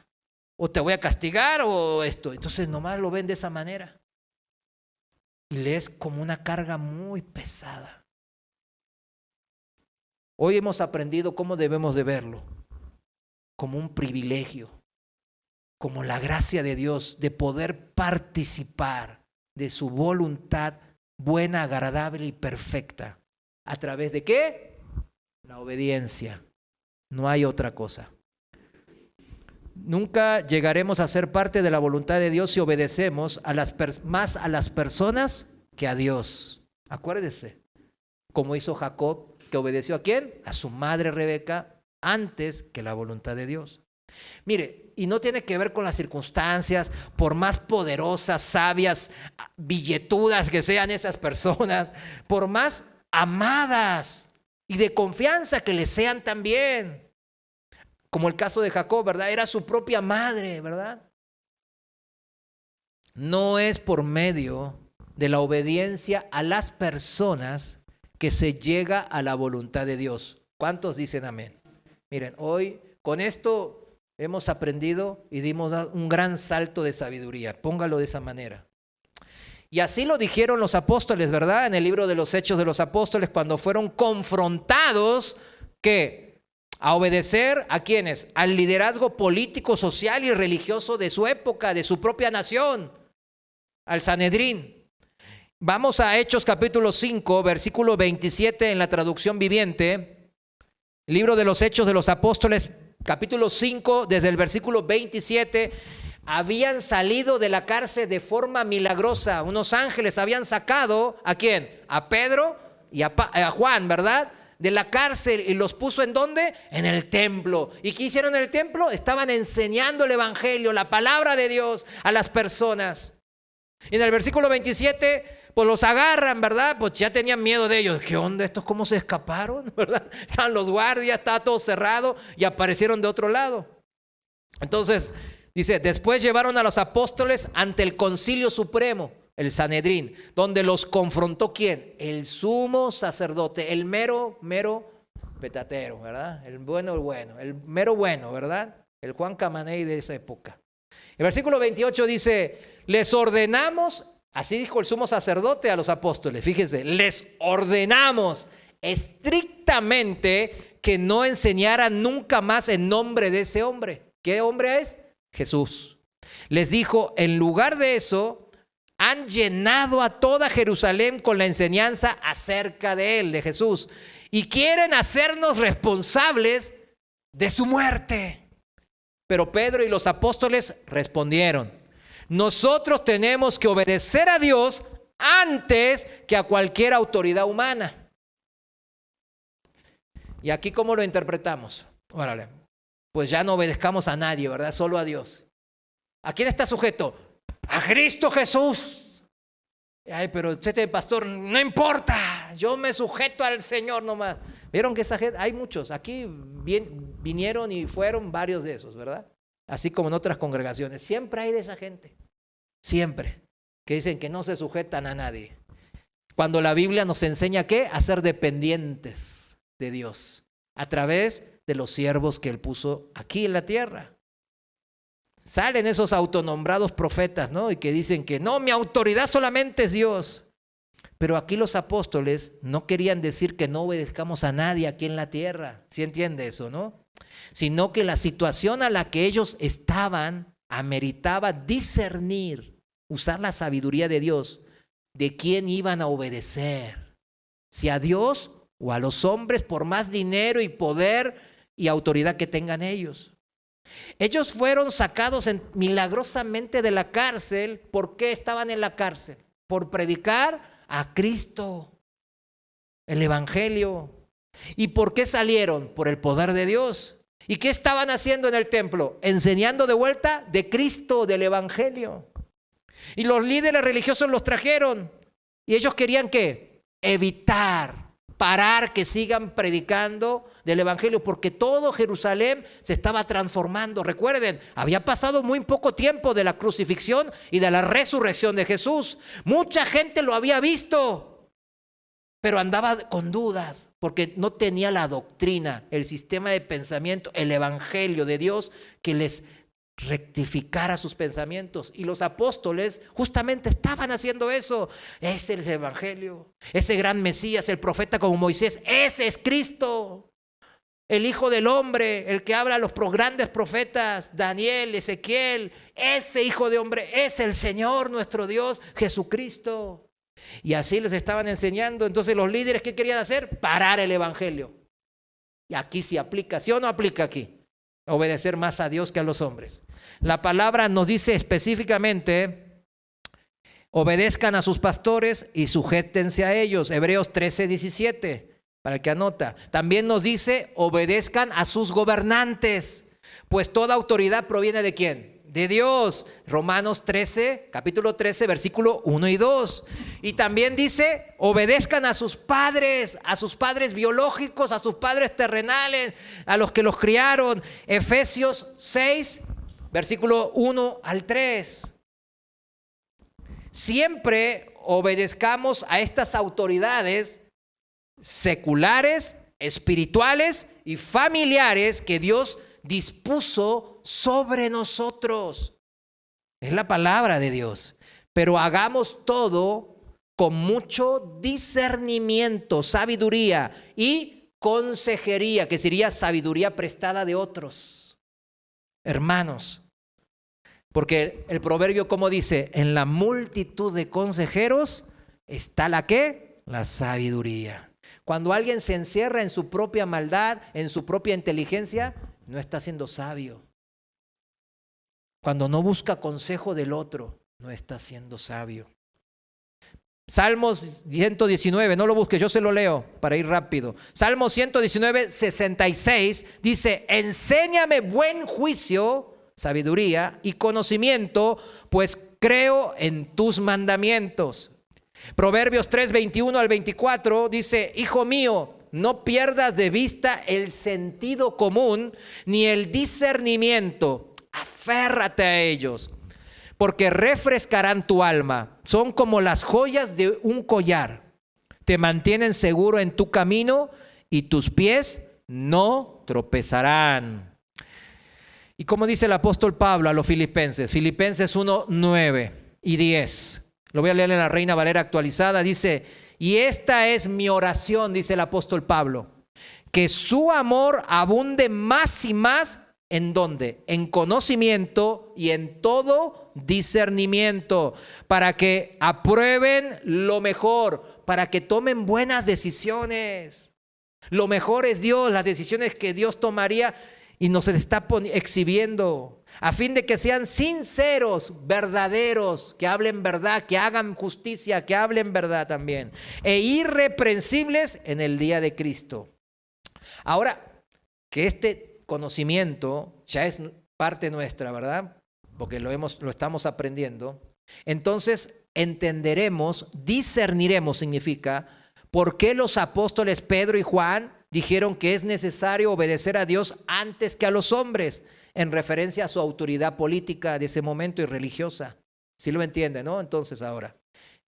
o te voy a castigar o esto. Entonces nomás lo ven de esa manera. Y le es como una carga muy pesada. Hoy hemos aprendido cómo debemos de verlo. Como un privilegio. Como la gracia de Dios de poder participar de su voluntad buena, agradable y perfecta. ¿A través de qué? La obediencia. No hay otra cosa. Nunca llegaremos a ser parte de la voluntad de Dios si obedecemos más a las personas que a Dios. Acuérdese, como hizo Jacob, que obedeció ¿a quién? A su madre Rebeca antes que la voluntad de Dios. Mire, y no tiene que ver con las circunstancias, por más poderosas, sabias, billetudas que sean esas personas, por más amadas y de confianza que les sean también. Como el caso de Jacob, ¿verdad? Era su propia madre, ¿verdad? No es por medio de la obediencia a las personas que se llega a la voluntad de Dios. ¿Cuántos dicen amén? Miren, hoy con esto hemos aprendido y dimos un gran salto de sabiduría. Póngalo de esa manera. Y así lo dijeron los apóstoles, ¿verdad? En el libro de los Hechos de los Apóstoles, cuando fueron confrontados, ¿qué? A obedecer ¿a quiénes? Al liderazgo político, social y religioso de su época, de su propia nación, al Sanedrín. Vamos a Hechos capítulo 5, versículo 27 en la traducción viviente. Libro de los Hechos de los Apóstoles, capítulo 5, desde el versículo 27. Habían salido de la cárcel de forma milagrosa. Unos ángeles habían sacado ¿a quién? A Pedro y a Juan, ¿verdad? De la cárcel y los puso ¿en dónde? En el templo. ¿Y qué hicieron en el templo? Estaban enseñando el evangelio, la palabra de Dios a las personas. Y en el versículo 27, pues los agarran, ¿verdad? Pues ya tenían miedo de ellos. ¿Qué onda? ¿Estos cómo se escaparon? ¿Verdad? Estaban los guardias, estaba todo cerrado y aparecieron de otro lado. Entonces, dice, después llevaron a los apóstoles ante el concilio supremo, el Sanedrín, donde los confrontó ¿quién? El sumo sacerdote, el mero petatero, ¿verdad? El mero bueno, ¿verdad? El Juan Camaney de esa época. El versículo 28 dice, les ordenamos, así dijo el sumo sacerdote a los apóstoles, fíjense, les ordenamos estrictamente que no enseñaran nunca más en nombre de ese hombre. ¿Qué hombre es? Jesús. Les dijo, en lugar de eso, han llenado a toda Jerusalén con la enseñanza acerca de él, de Jesús, y quieren hacernos responsables de su muerte. Pero Pedro y los apóstoles respondieron, nosotros tenemos que obedecer a Dios antes que a cualquier autoridad humana. ¿Y aquí cómo lo interpretamos? Órale, pues ya no obedezcamos a nadie, ¿verdad? Solo a Dios. ¿A quién está sujeto? A Cristo Jesús. Ay, pero usted, pastor, no importa, yo me sujeto al Señor nomás. Vieron que esa gente, hay muchos, aquí vinieron y fueron varios de esos, ¿verdad? Así como en otras congregaciones, siempre hay de esa gente, siempre. que dicen que no se sujetan a nadie. Cuando la Biblia nos enseña ¿qué? A ser dependientes de Dios a través de los siervos que Él puso aquí en la tierra. Salen esos autonombrados profetas, ¿no? Y que dicen que no, mi autoridad solamente es Dios. Pero aquí los apóstoles no querían decir que no obedezcamos a nadie aquí en la tierra. ¿Sí entiende eso, no? Sino que la situación a la que ellos estaban ameritaba discernir, usar la sabiduría de Dios, de quién iban a obedecer. Si a Dios o a los hombres, por más dinero y poder y autoridad que tengan ellos. Ellos fueron sacados milagrosamente de la cárcel. ¿Por qué estaban en la cárcel? Por predicar a Cristo, el evangelio. ¿Y por qué salieron? Por el poder de Dios. ¿Y qué estaban haciendo en el templo? Enseñando de vuelta de Cristo, del evangelio. Y los líderes religiosos los trajeron. Y ellos querían ¿qué? Parar que sigan predicando del evangelio, porque todo Jerusalén se estaba transformando. Recuerden, había pasado muy poco tiempo de la crucifixión y de la resurrección de Jesús. Mucha gente lo había visto, pero andaba con dudas, porque no tenía la doctrina, el sistema de pensamiento, el evangelio de Dios que les rectificara sus pensamientos. Y los apóstoles justamente estaban haciendo eso. Ese es el evangelio, ese gran Mesías, el profeta como Moisés, ese es Cristo, el Hijo del Hombre, el que habla a los grandes profetas, Daniel, Ezequiel. Ese Hijo de Hombre es el Señor nuestro Dios, Jesucristo. Y así les estaban enseñando. Entonces los líderes, ¿qué querían hacer? Parar el evangelio. Y aquí sí aplica, ¿sí o no aplica aquí? Obedecer más a Dios que a los hombres. La palabra nos dice específicamente: obedezcan a sus pastores y sujétense a ellos. Hebreos 13:17, para el que anota. También nos dice: obedezcan a sus gobernantes, pues toda autoridad proviene ¿de quién? De Dios. Romanos 13, capítulo 13, versículo 1 y 2. Y también dice: obedezcan a sus padres biológicos, a sus padres terrenales, a los que los criaron. Efesios 6, versículo 1 al 3. Siempre obedezcamos a estas autoridades seculares, espirituales y familiares que Dios dispuso sobre nosotros. Es la palabra de Dios. Pero hagamos todo con mucho discernimiento, sabiduría y consejería, que sería sabiduría prestada de otros. Hermanos, porque el proverbio, como dice, en la multitud de consejeros está ¿la qué? La sabiduría. Cuando alguien se encierra en su propia maldad, en su propia inteligencia, no está siendo sabio. Cuando no busca consejo del otro, no está siendo sabio. Salmos 119, no lo busques, yo se lo leo para ir rápido. Salmos 119, 66 dice: enséñame buen juicio, sabiduría y conocimiento, pues creo en tus mandamientos. Proverbios 3, 21 al 24 dice: hijo mío, no pierdas de vista el sentido común ni el discernimiento. Aférrate a ellos, porque refrescarán tu alma. Son como las joyas de un collar. Te mantienen seguro en tu camino y tus pies no tropezarán. Y como dice el apóstol Pablo a los Filipenses, Filipenses 1, 9 y 10. Lo voy a leer en la Reina Valera actualizada. Dice: y esta es mi oración, dice el apóstol Pablo, que su amor abunde más y más. ¿En dónde? En conocimiento y en todo discernimiento, para que aprueben lo mejor, para que tomen buenas decisiones. Lo mejor es Dios, las decisiones que Dios tomaría y nos está exhibiendo, a fin de que sean sinceros, verdaderos, que hablen verdad, que hagan justicia, que hablen verdad también, e irreprensibles en el día de Cristo. Ahora, que este conocimiento ya es parte nuestra, ¿verdad? Porque lo estamos aprendiendo. Entonces entenderemos, discerniremos, significa por qué los apóstoles Pedro y Juan dijeron que es necesario obedecer a Dios antes que a los hombres, en referencia a su autoridad política de ese momento y religiosa. ¿Sí lo entiende, no? Entonces ahora,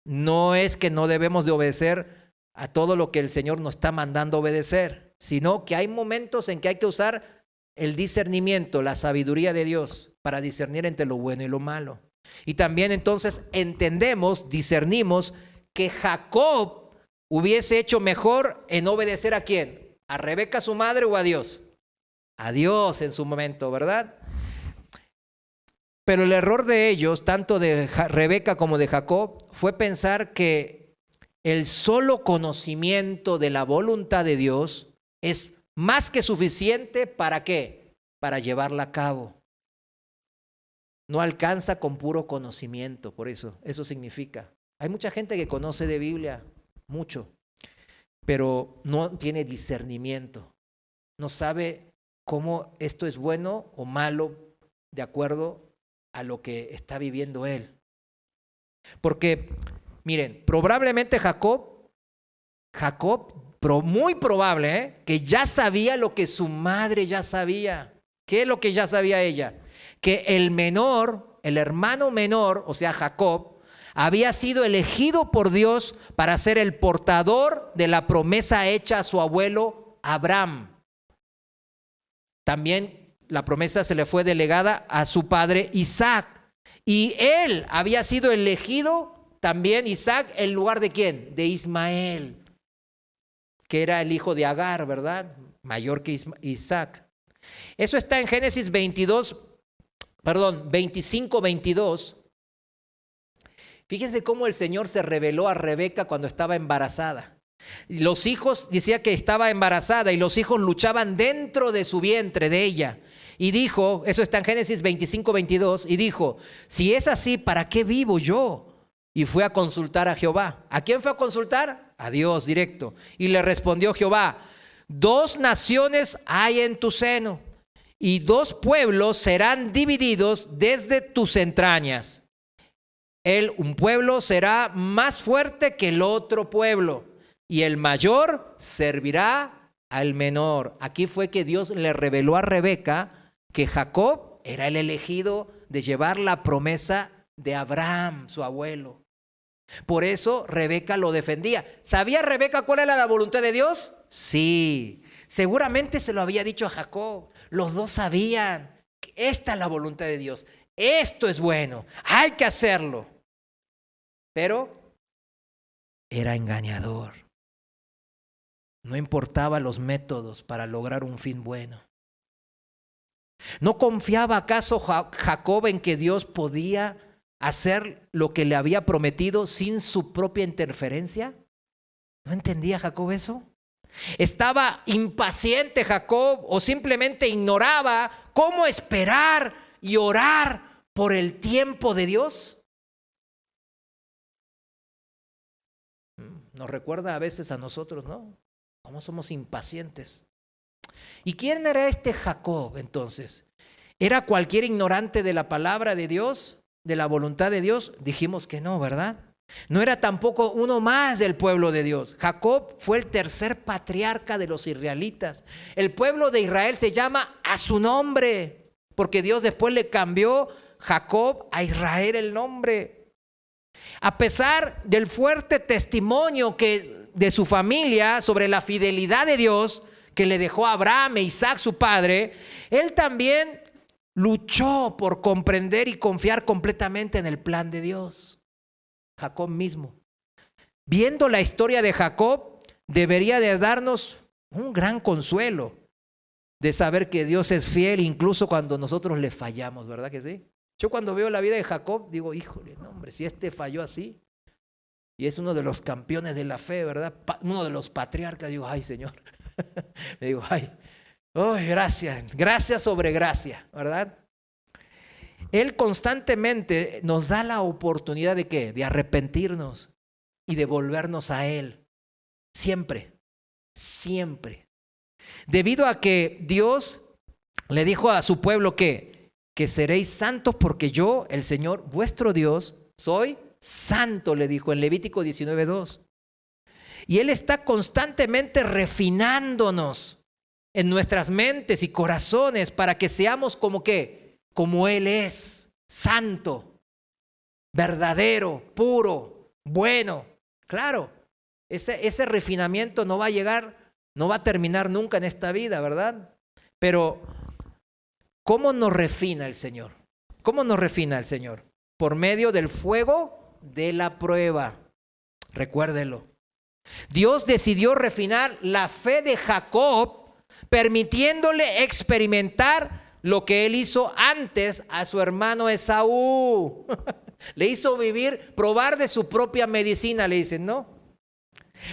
no es que no debemos de obedecer a todo lo que el Señor nos está mandando obedecer, sino que hay momentos en que hay que usar el discernimiento, la sabiduría de Dios para discernir entre lo bueno y lo malo. Y también entonces entendemos, discernimos que Jacob hubiese hecho mejor en obedecer ¿a quién? ¿A Rebeca su madre o a Dios? A Dios en su momento, ¿verdad? Pero el error de ellos, tanto de Rebeca como de Jacob, fue pensar que el solo conocimiento de la voluntad de Dios es más que suficiente ¿para qué? Para llevarla a cabo. No alcanza con puro conocimiento, por eso significa. Hay mucha gente que conoce de Biblia, mucho, pero no tiene discernimiento. No sabe cómo esto es bueno o malo de acuerdo a lo que está viviendo él. Porque, miren, probablemente Jacob, muy probable, que ya sabía lo que su madre ya sabía. ¿Qué es lo que ya sabía ella? Que el menor, el hermano menor, o sea Jacob, había sido elegido por Dios para ser el portador de la promesa hecha a su abuelo Abraham. También la promesa se le fue delegada a su padre Isaac. Y él había sido elegido también, Isaac, en lugar de ¿quién? De Ismael, que era el hijo de Agar, ¿verdad? Mayor que Isaac. Eso está en Génesis 25, 22. Fíjense cómo el Señor se reveló a Rebeca cuando estaba embarazada. Los hijos, decía que estaba embarazada y los hijos luchaban dentro de su vientre, de ella. Y dijo, eso está en Génesis 25, 22, y dijo, si es así, ¿para qué vivo yo? Y fue a consultar a Jehová. ¿A quién fue a consultar? A Dios directo. Y le respondió Jehová, 2 naciones hay en tu seno, y 2 pueblos serán divididos desde tus entrañas. Un pueblo será más fuerte que el otro pueblo, y el mayor servirá al menor. Aquí fue que Dios le reveló a Rebeca que Jacob era el elegido de llevar la promesa de Abraham, su abuelo. Por eso Rebeca lo defendía. ¿Sabía Rebeca cuál era la voluntad de Dios? Sí, seguramente se lo había dicho a Jacob. Los dos sabían que esta es la voluntad de Dios. Esto es bueno, hay que hacerlo. Pero era engañador. No importaba los métodos para lograr un fin bueno. ¿No confiaba acaso Jacob en que Dios podía hacer lo que le había prometido sin su propia interferencia? ¿No entendía Jacob eso? ¿Estaba impaciente Jacob o simplemente ignoraba cómo esperar y orar por el tiempo de Dios? Nos recuerda a veces a nosotros, ¿no? Cómo somos impacientes. ¿Y quién era este Jacob entonces? ¿Era cualquier ignorante de la palabra de Dios, de la voluntad de Dios? Dijimos que no, ¿verdad? No era tampoco uno más del pueblo de Dios. Jacob fue el tercer patriarca de los israelitas. El pueblo de Israel se llama a su nombre, porque Dios después le cambió Jacob a Israel el nombre. A pesar del fuerte testimonio de su familia sobre la fidelidad de Dios que le dejó a Abraham e Isaac su padre, él también luchó por comprender y confiar completamente en el plan de Dios. Jacob mismo. Viendo la historia de Jacob, debería de darnos un gran consuelo de saber que Dios es fiel incluso cuando nosotros le fallamos, ¿verdad que sí? Yo cuando veo la vida de Jacob digo, híjole, no hombre, si este falló así y es uno de los campeones de la fe, ¿verdad? Uno de los patriarcas, digo, ay Señor, le digo, ay, oh, gracias sobre gracia, ¿verdad? Él constantemente nos da la oportunidad de ¿qué? De arrepentirnos y de volvernos a Él. Siempre, siempre. Debido a que Dios le dijo a su pueblo que seréis santos porque yo, el Señor, vuestro Dios, soy santo, le dijo en Levítico 19:2. Y Él está constantemente refinándonos en nuestras mentes y corazones para que seamos como ¿qué? Como Él es, santo. verdadero, puro, bueno. Claro, ese refinamiento no va a llegar, no va a terminar nunca en esta vida, ¿verdad? Pero, ¿cómo nos refina el Señor? ¿Cómo nos refina el Señor? Por medio del fuego de la prueba. Recuérdelo. Dios decidió refinar la fe de Jacob, permitiéndole experimentar lo que él hizo antes a su hermano Esaú. Le hizo vivir, probar de su propia medicina, le dicen, ¿no?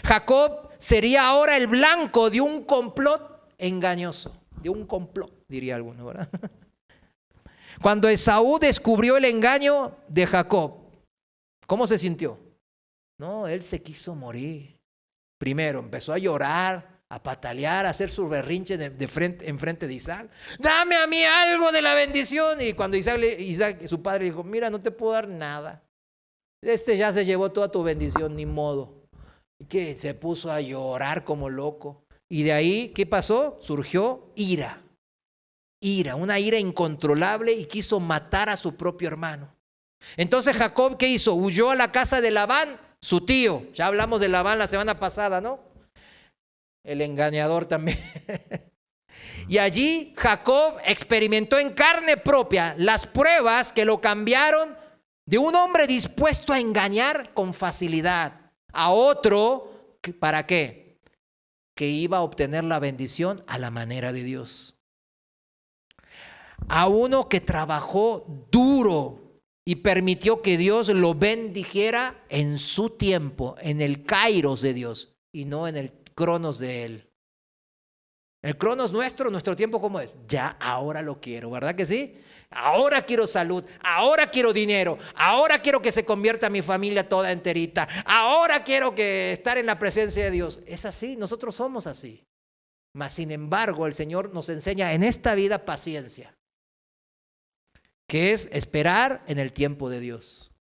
Jacob sería ahora el blanco de un complot engañoso, de un complot, diría alguno, ¿verdad? Cuando Esaú descubrió el engaño de Jacob, ¿cómo se sintió? No, él se quiso morir. Primero empezó a llorar, a patalear, a hacer su berrinche en frente de Isaac. Dame a mí algo de la bendición. Y cuando Isaac, su padre, dijo, mira, no te puedo dar nada. Este ya se llevó toda tu bendición, ni modo. Y que se puso a llorar como loco. Y de ahí, ¿qué pasó? Surgió ira. Una ira incontrolable, y quiso matar a su propio hermano. Entonces Jacob, ¿qué hizo? Huyó a la casa de Labán, su tío. Ya hablamos de Labán la semana pasada, ¿no? El engañador también. Y allí Jacob experimentó en carne propia las pruebas que lo cambiaron de un hombre dispuesto a engañar con facilidad a otro, ¿para qué? Que iba a obtener la bendición a la manera de Dios. A uno que trabajó duro y permitió que Dios lo bendijera en su tiempo, en el kairos de Dios y no en el cronos de él. El cronos nuestro tiempo, ¿cómo es? Ya, ahora lo quiero, ¿verdad que sí? Ahora quiero salud, ahora quiero dinero, ahora quiero que se convierta mi familia toda enterita, ahora quiero estar en la presencia de Dios. Es así, nosotros somos así. Mas sin embargo, el Señor nos enseña en esta vida paciencia, que es esperar en el tiempo de Dios.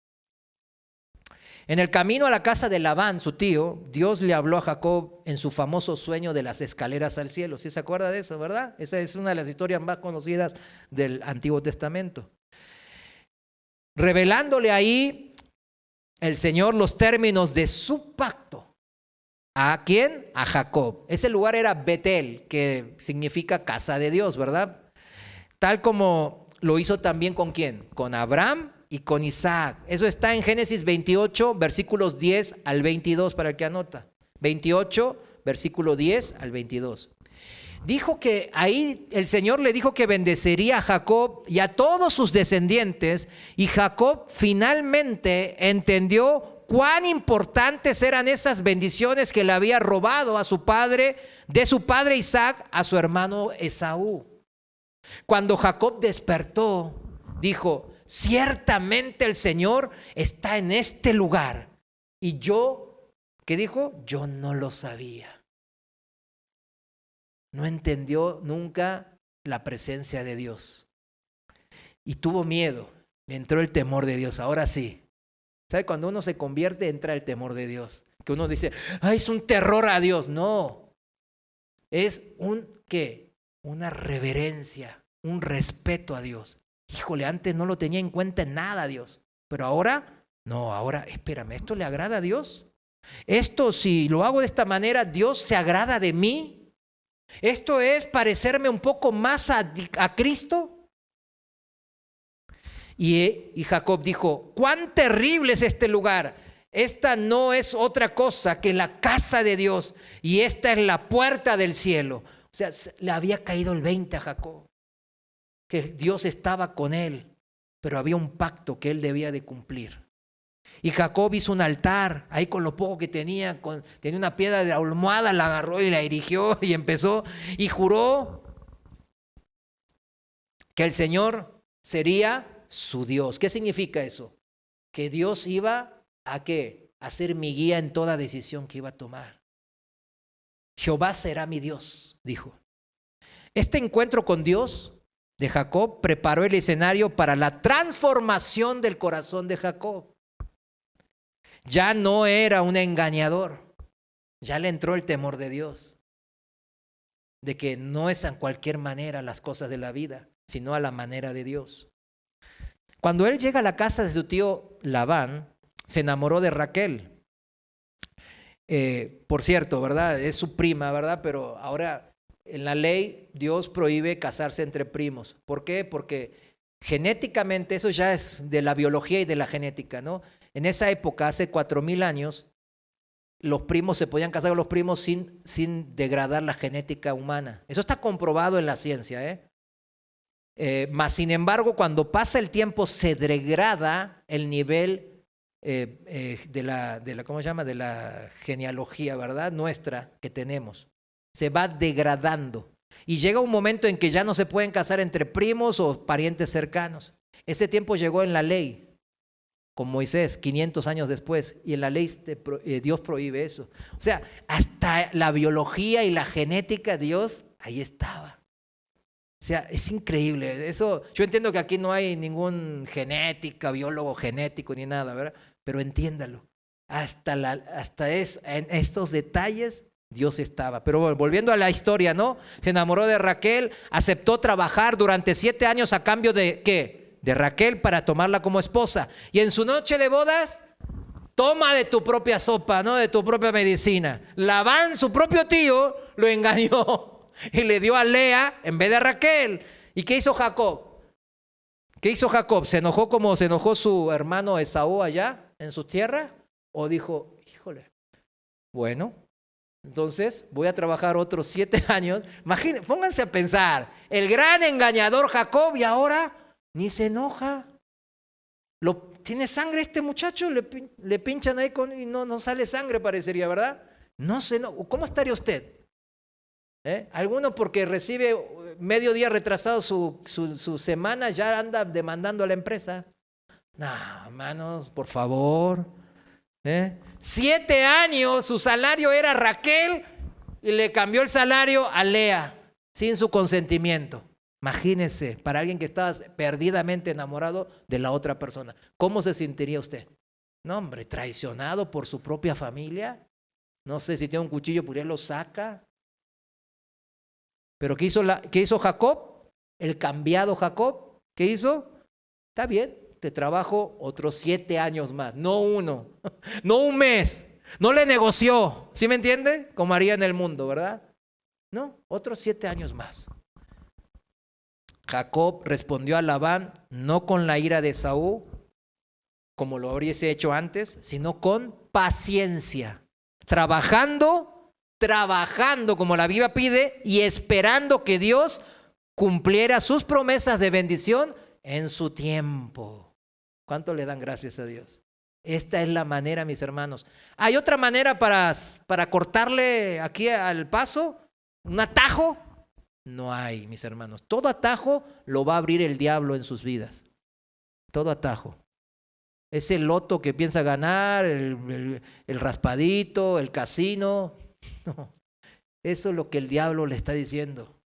En el camino a la casa de Labán, su tío, Dios le habló a Jacob en su famoso sueño de las escaleras al cielo. ¿Sí se acuerda de eso, verdad? Esa es una de las historias más conocidas del Antiguo Testamento. Revelándole ahí el Señor los términos de su pacto. ¿A quién? A Jacob. Ese lugar era Betel, que significa casa de Dios, ¿verdad? Tal como lo hizo también ¿con quién? Con Abraham y con Isaac. Eso está en Génesis 28, versículos 10 al 22, para el que anota. 28, versículo 10 al 22. Dijo que ahí el Señor le dijo que bendeciría a Jacob y a todos sus descendientes, y Jacob finalmente entendió cuán importantes eran esas bendiciones que le había robado a su padre, de su padre Isaac, a su hermano Esaú. Cuando Jacob despertó, dijo: ciertamente el Señor está en este lugar. Y yo, ¿qué dijo? Yo no lo sabía. No entendió nunca la presencia de Dios. Y tuvo miedo. Le entró el temor de Dios. Ahora sí. ¿Sabe? Cuando uno se convierte, entra el temor de Dios. Que uno dice, ¡ay, es un terror a Dios! No. Es ¿qué? Una reverencia, un respeto a Dios. Híjole, antes no lo tenía en cuenta en nada Dios. Pero ahora, no, ahora, espérame, ¿esto le agrada a Dios? Esto, si lo hago de esta manera, ¿Dios se agrada de mí? ¿Esto es parecerme un poco más a Cristo? Y Jacob dijo, cuán terrible es este lugar. Esta no es otra cosa que la casa de Dios, y esta es la puerta del cielo. O sea, le había caído el 20 a Jacob, que Dios estaba con él, pero había un pacto que él debía de cumplir. Y Jacob hizo un altar, ahí con lo poco que tenía, tenía una piedra de almohada, la agarró y la erigió y empezó, y juró que el Señor sería su Dios. ¿Qué significa eso? Que Dios iba ¿a qué? A ser mi guía en toda decisión que iba a tomar. Jehová será mi Dios, dijo. Este encuentro con Dios de Jacob preparó el escenario para la transformación del corazón de Jacob. Ya no era un engañador, ya le entró el temor de Dios, de que no es a cualquier manera las cosas de la vida, sino a la manera de Dios. Cuando él llega a la casa de su tío Labán, se enamoró de Raquel. Por cierto, ¿verdad? Es su prima, ¿verdad? Pero ahora en la ley Dios prohíbe casarse entre primos. ¿Por qué? Porque genéticamente, eso ya es de la biología y de la genética, ¿no? En esa época, hace 4,000 años, los primos se podían casar con los primos sin degradar la genética humana. Eso está comprobado en la ciencia, mas sin embargo, cuando pasa el tiempo se degrada el nivel ¿cómo se llama? De la genealogía, ¿verdad? Nuestra que tenemos. Se va degradando. Y llega un momento en que ya no se pueden casar entre primos o parientes cercanos. Ese tiempo llegó en la ley, con Moisés, 500 años después, y en la ley Dios prohíbe eso. O sea, hasta la biología y la genética, Dios ahí estaba. O sea, es increíble. Eso, yo entiendo que aquí no hay ningún biólogo genético ni nada, ¿verdad? Pero entiéndalo. En estos detalles Dios estaba. Pero bueno, volviendo a la historia, ¿no? Se enamoró de Raquel, aceptó trabajar durante 7 años a cambio de ¿qué? De Raquel para tomarla como esposa. Y en su noche de bodas, toma de tu propia sopa, ¿no? De tu propia medicina. Labán, su propio tío, lo engañó y le dio a Lea en vez de a Raquel. ¿Y qué hizo Jacob? ¿Qué hizo Jacob? ¿Se enojó como se enojó su hermano Esaú allá en su tierra? ¿O dijo, híjole, bueno, entonces voy a trabajar otros 7 años? Imagínense, pónganse a pensar, el gran engañador Jacob, y ahora ni se enoja. ¿Tiene sangre este muchacho? Le pinchan ahí y no sale sangre, parecería, ¿verdad? No se enoja. ¿Cómo estaría usted? Alguno porque recibe medio día retrasado su semana ya anda demandando a la empresa. No, hermanos, por favor. 7 años su salario era Raquel y le cambió el salario a Lea sin su consentimiento. Imagínese, para alguien que estaba perdidamente enamorado de la otra persona, ¿cómo se sentiría usted? No, hombre, traicionado por su propia familia. No sé si tiene un cuchillo, por ahí lo saca. Pero ¿qué hizo Jacob? El cambiado Jacob. ¿Qué hizo? Está bien, te trabajo otros 7 años más, no 1, no 1 mes. No le negoció, ¿sí me entiende? Como haría en el mundo, ¿verdad? No, otros 7 años más. Jacob respondió a Labán no con la ira de Esaú, como lo hubiese hecho antes, sino con paciencia, trabajando como la Biblia pide y esperando que Dios cumpliera sus promesas de bendición en su tiempo. ¿Cuánto le dan gracias a Dios? Esta es la manera, mis hermanos. ¿Hay otra manera para cortarle aquí al paso? ¿Un atajo? No hay, mis hermanos. Todo atajo lo va a abrir el diablo en sus vidas. Todo atajo. Ese loto que piensa ganar, el raspadito, el casino. No, eso es lo que el diablo le está diciendo.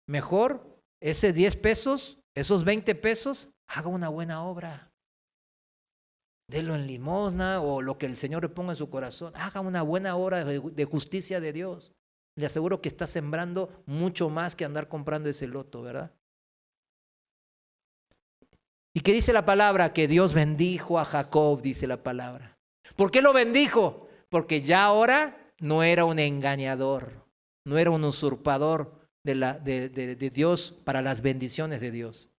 Mejor ese 10 pesos, esos 20 pesos, haga una buena obra. Delo en limosna o lo que el Señor le ponga en su corazón. Haga una buena obra de justicia de Dios. Le aseguro que está sembrando mucho más que andar comprando ese loto, ¿verdad? ¿Y qué dice la palabra? Que Dios bendijo a Jacob, dice la palabra. ¿Por qué lo bendijo? Porque ya ahora no era un engañador, no era un usurpador de Dios para las bendiciones de Dios.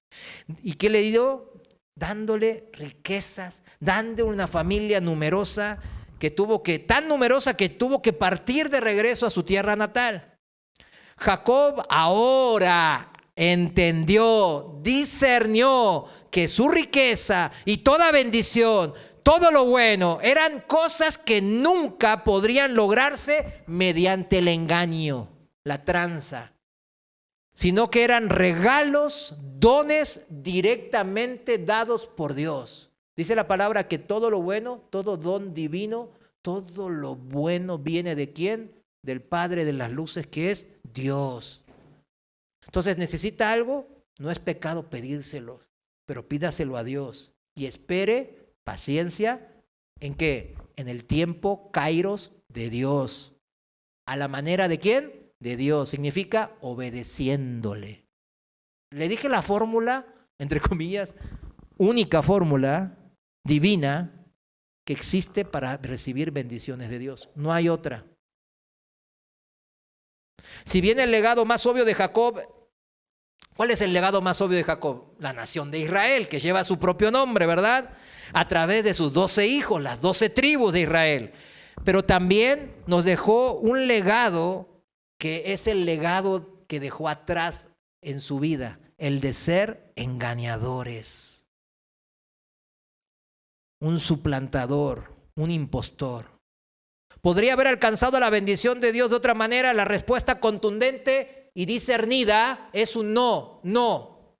¿Y qué le dio? Dándole riquezas, dándole una familia numerosa tan numerosa que tuvo que partir de regreso a su tierra natal. Jacob ahora entendió, discernió que su riqueza y toda bendición, todo lo bueno, eran cosas que nunca podrían lograrse mediante el engaño, la tranza, sino que eran regalos, dones directamente dados por Dios. Dice la palabra que todo lo bueno, todo don divino, todo lo bueno viene ¿de quién? Del Padre de las luces, que es Dios. Entonces, ¿necesita algo? No es pecado pedírselo, pero pídaselo a Dios y espere paciencia, ¿en qué? En el tiempo kairos de Dios. ¿A la manera de quién? De Dios. Significa obedeciéndole. Le dije la fórmula, entre comillas, única fórmula divina que existe para recibir bendiciones de Dios. No hay otra. Si bien el legado más obvio de Jacob, ¿cuál es el legado más obvio de Jacob? La nación de Israel, que lleva su propio nombre, ¿verdad? A través de sus 12 hijos, las 12 tribus de Israel. Pero también nos dejó un legado que es el legado que dejó atrás en su vida, el de ser engañadores. Un suplantador, un impostor. ¿Podría haber alcanzado la bendición de Dios de otra manera? La respuesta contundente y discernida es un no, no.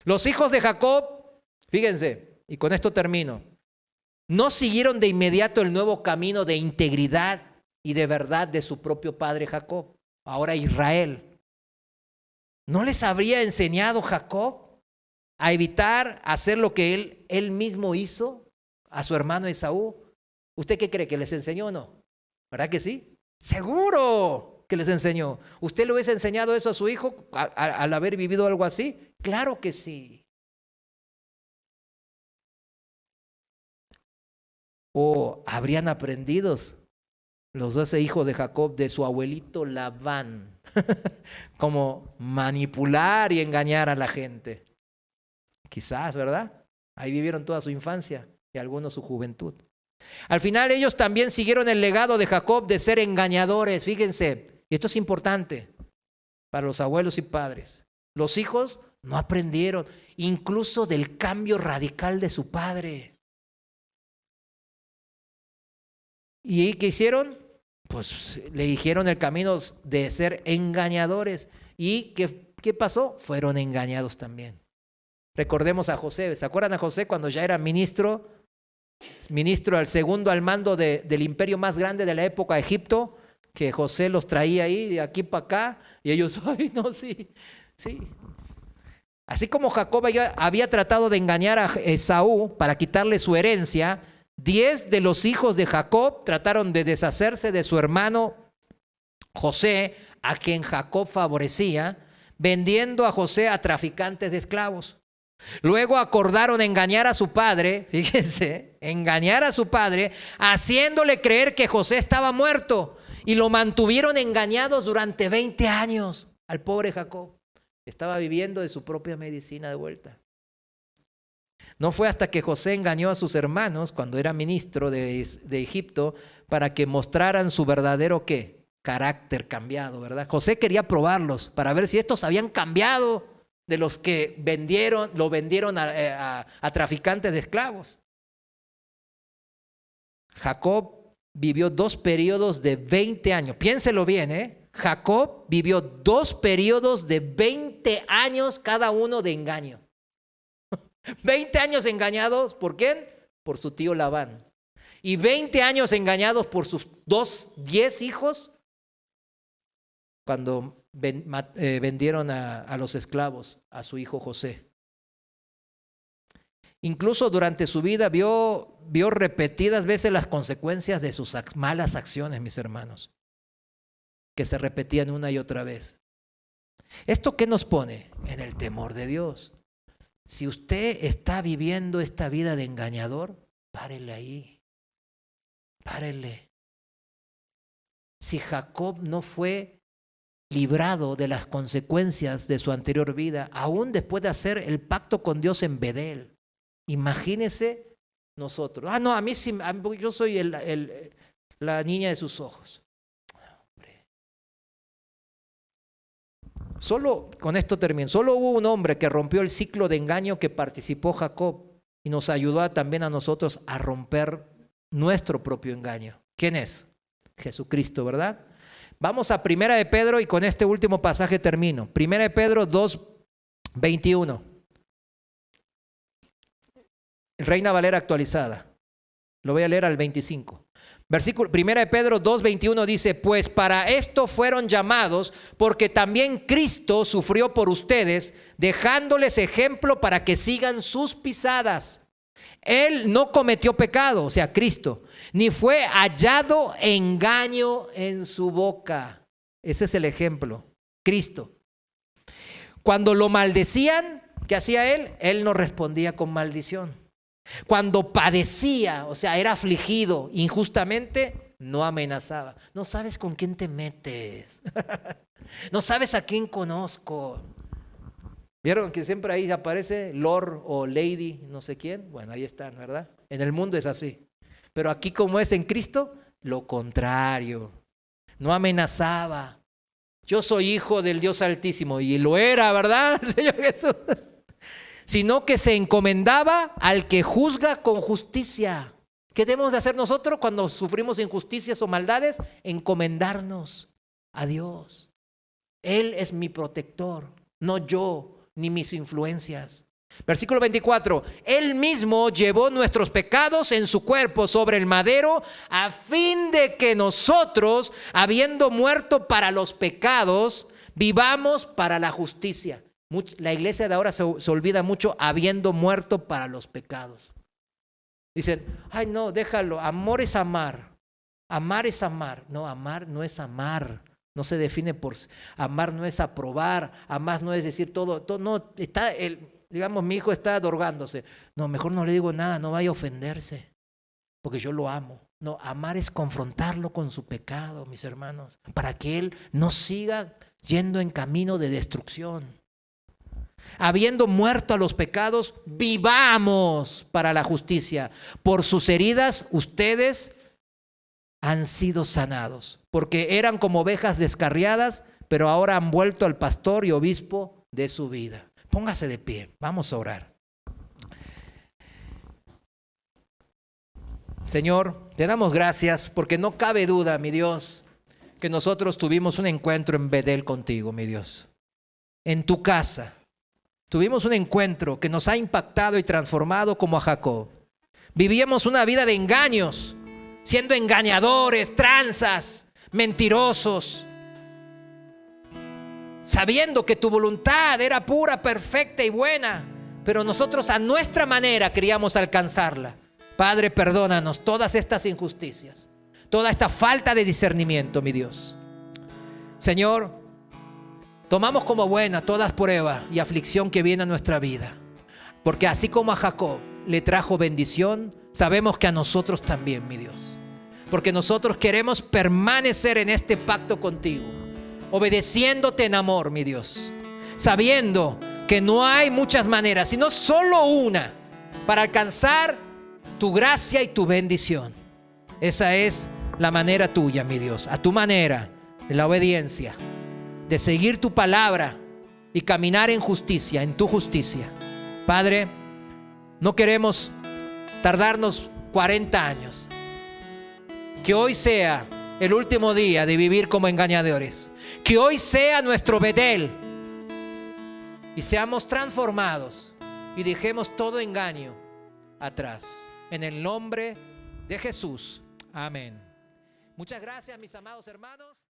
Los hijos de Jacob, fíjense, y con esto termino, no siguieron de inmediato el nuevo camino de integridad y de verdad de su propio padre Jacob, ahora Israel. ¿No les habría enseñado Jacob a evitar hacer lo que él mismo hizo a su hermano Esaú? ¿Usted qué cree? ¿Que les enseñó o no? ¿Verdad que sí? Seguro que les enseñó. ¿Usted le hubiese enseñado eso a su hijo al haber vivido algo así? Claro que sí. ¿O habrían aprendido los 12 hijos de Jacob de su abuelito Labán como manipular y engañar a la gente? Quizás, ¿verdad? Ahí vivieron toda su infancia y algunos su juventud. Al final ellos también siguieron el legado de Jacob de ser engañadores. Fíjense, y esto es importante para los abuelos y padres. Los hijos no aprendieron incluso del cambio radical de su padre. ¿Y qué hicieron? Pues le dijeron el camino de ser engañadores. ¿Y qué pasó? Fueron engañados también. Recordemos a José. ¿Se acuerdan a José cuando ya era ministro al segundo al mando del imperio más grande de la época, Egipto? Que José los traía ahí de aquí para acá y ellos, ay no, sí. Así como Jacob había tratado de engañar a Esaú para quitarle su herencia, 10 de los hijos de Jacob trataron de deshacerse de su hermano José, a quien Jacob favorecía, vendiendo a José a traficantes de esclavos. Luego acordaron engañar a su padre, fíjense, engañar a su padre, haciéndole creer que José estaba muerto, y lo mantuvieron engañados durante 20 años al pobre Jacob. Estaba viviendo de su propia medicina de vuelta. No fue hasta que José engañó a sus hermanos cuando era ministro de Egipto para que mostraran su verdadero ¿qué? Carácter cambiado, ¿verdad? José quería probarlos para ver si estos habían cambiado de los que lo vendieron a traficantes de esclavos. Jacob vivió 2 periodos de 20 años. Piénselo bien, ¿eh? Jacob vivió 2 periodos de 20 años cada uno de engaño. 20 años engañados, ¿por quién? Por su tío Labán. Y 20 años engañados por sus 10 hijos cuando vendieron a los esclavos a su hijo José. Incluso durante su vida vio repetidas veces las consecuencias de sus malas acciones, mis hermanos, que se repetían una y otra vez. ¿Esto qué nos pone? En el temor de Dios. Si usted está viviendo esta vida de engañador, párele ahí. Párele. Si Jacob no fue librado de las consecuencias de su anterior vida, aún después de hacer el pacto con Dios en Bedel, imagínese nosotros. No, a mí sí, yo soy la niña de sus ojos. Solo, con esto termino, solo hubo un hombre que rompió el ciclo de engaño que participó Jacob y nos ayudó también a nosotros a romper nuestro propio engaño. ¿Quién es? Jesucristo, ¿verdad? Vamos a 1 de Pedro y con este último pasaje termino. 1 de Pedro 2:21. Reina Valera actualizada. Lo voy a leer al 25. Versículo 1 de Pedro 2:21 dice, pues para esto fueron llamados, porque también Cristo sufrió por ustedes, dejándoles ejemplo para que sigan sus pisadas. Él no cometió pecado, o sea, Cristo, ni fue hallado engaño en su boca. Ese es el ejemplo, Cristo. Cuando lo maldecían, ¿qué hacía él? Él no respondía con maldición. Cuando padecía, o sea, era afligido injustamente, no amenazaba. No sabes con quién te metes. No sabes a quién conozco. ¿Vieron que siempre ahí aparece Lord o Lady, no sé quién? Bueno, ahí están, ¿verdad? En el mundo es así. Pero aquí, como es en Cristo, lo contrario. No amenazaba. Yo soy hijo del Dios Altísimo, y lo era, ¿verdad? El Señor Jesús. Sino que se encomendaba al que juzga con justicia. ¿Qué debemos de hacer nosotros cuando sufrimos injusticias o maldades? Encomendarnos a Dios. Él es mi protector, no yo ni mis influencias. Versículo 24, Él mismo llevó nuestros pecados en su cuerpo sobre el madero, a fin de que nosotros, habiendo muerto para los pecados, vivamos para la justicia. La iglesia de ahora se olvida mucho, habiendo muerto para los pecados. Dicen, ay no, déjalo, amor es amar, amar es amar. No, amar no es amar. No se define por amar, no es aprobar, amar no es decir todo no, está digamos, mi hijo está drogándose. No, mejor no le digo nada, no vaya a ofenderse, porque yo lo amo. No, amar es confrontarlo con su pecado, mis hermanos, para que él no siga yendo en camino de destrucción. Habiendo muerto a los pecados, vivamos para la justicia. Por sus heridas ustedes han sido sanados, porque eran como ovejas descarriadas, pero ahora han vuelto al pastor y obispo de su vida. Póngase de pie, vamos a orar. Señor, te damos gracias porque no cabe duda, mi Dios, que nosotros tuvimos un encuentro en Betel contigo, mi Dios. En tu casa tuvimos un encuentro que nos ha impactado y transformado como a Jacob. Vivíamos una vida de engaños, siendo engañadores, tranzas, mentirosos, sabiendo que tu voluntad era pura, perfecta y buena, pero nosotros a nuestra manera queríamos alcanzarla. Padre, perdónanos todas estas injusticias, toda esta falta de discernimiento, mi Dios. Señor, tomamos como buena toda prueba y aflicción que viene a nuestra vida, porque así como a Jacob le trajo bendición, sabemos que a nosotros también, mi Dios, porque nosotros queremos permanecer en este pacto contigo, obedeciéndote en amor, mi Dios, sabiendo que no hay muchas maneras, sino solo una para alcanzar tu gracia y tu bendición. Esa es la manera tuya, mi Dios, a tu manera, de la obediencia, de seguir tu palabra y caminar en justicia, en tu justicia. Padre, no queremos tardarnos 40 años. Que hoy sea el último día de vivir como engañadores. Que hoy sea nuestro Betel y seamos transformados y dejemos todo engaño atrás. En el nombre de Jesús. Amén. Muchas gracias, mis amados hermanos.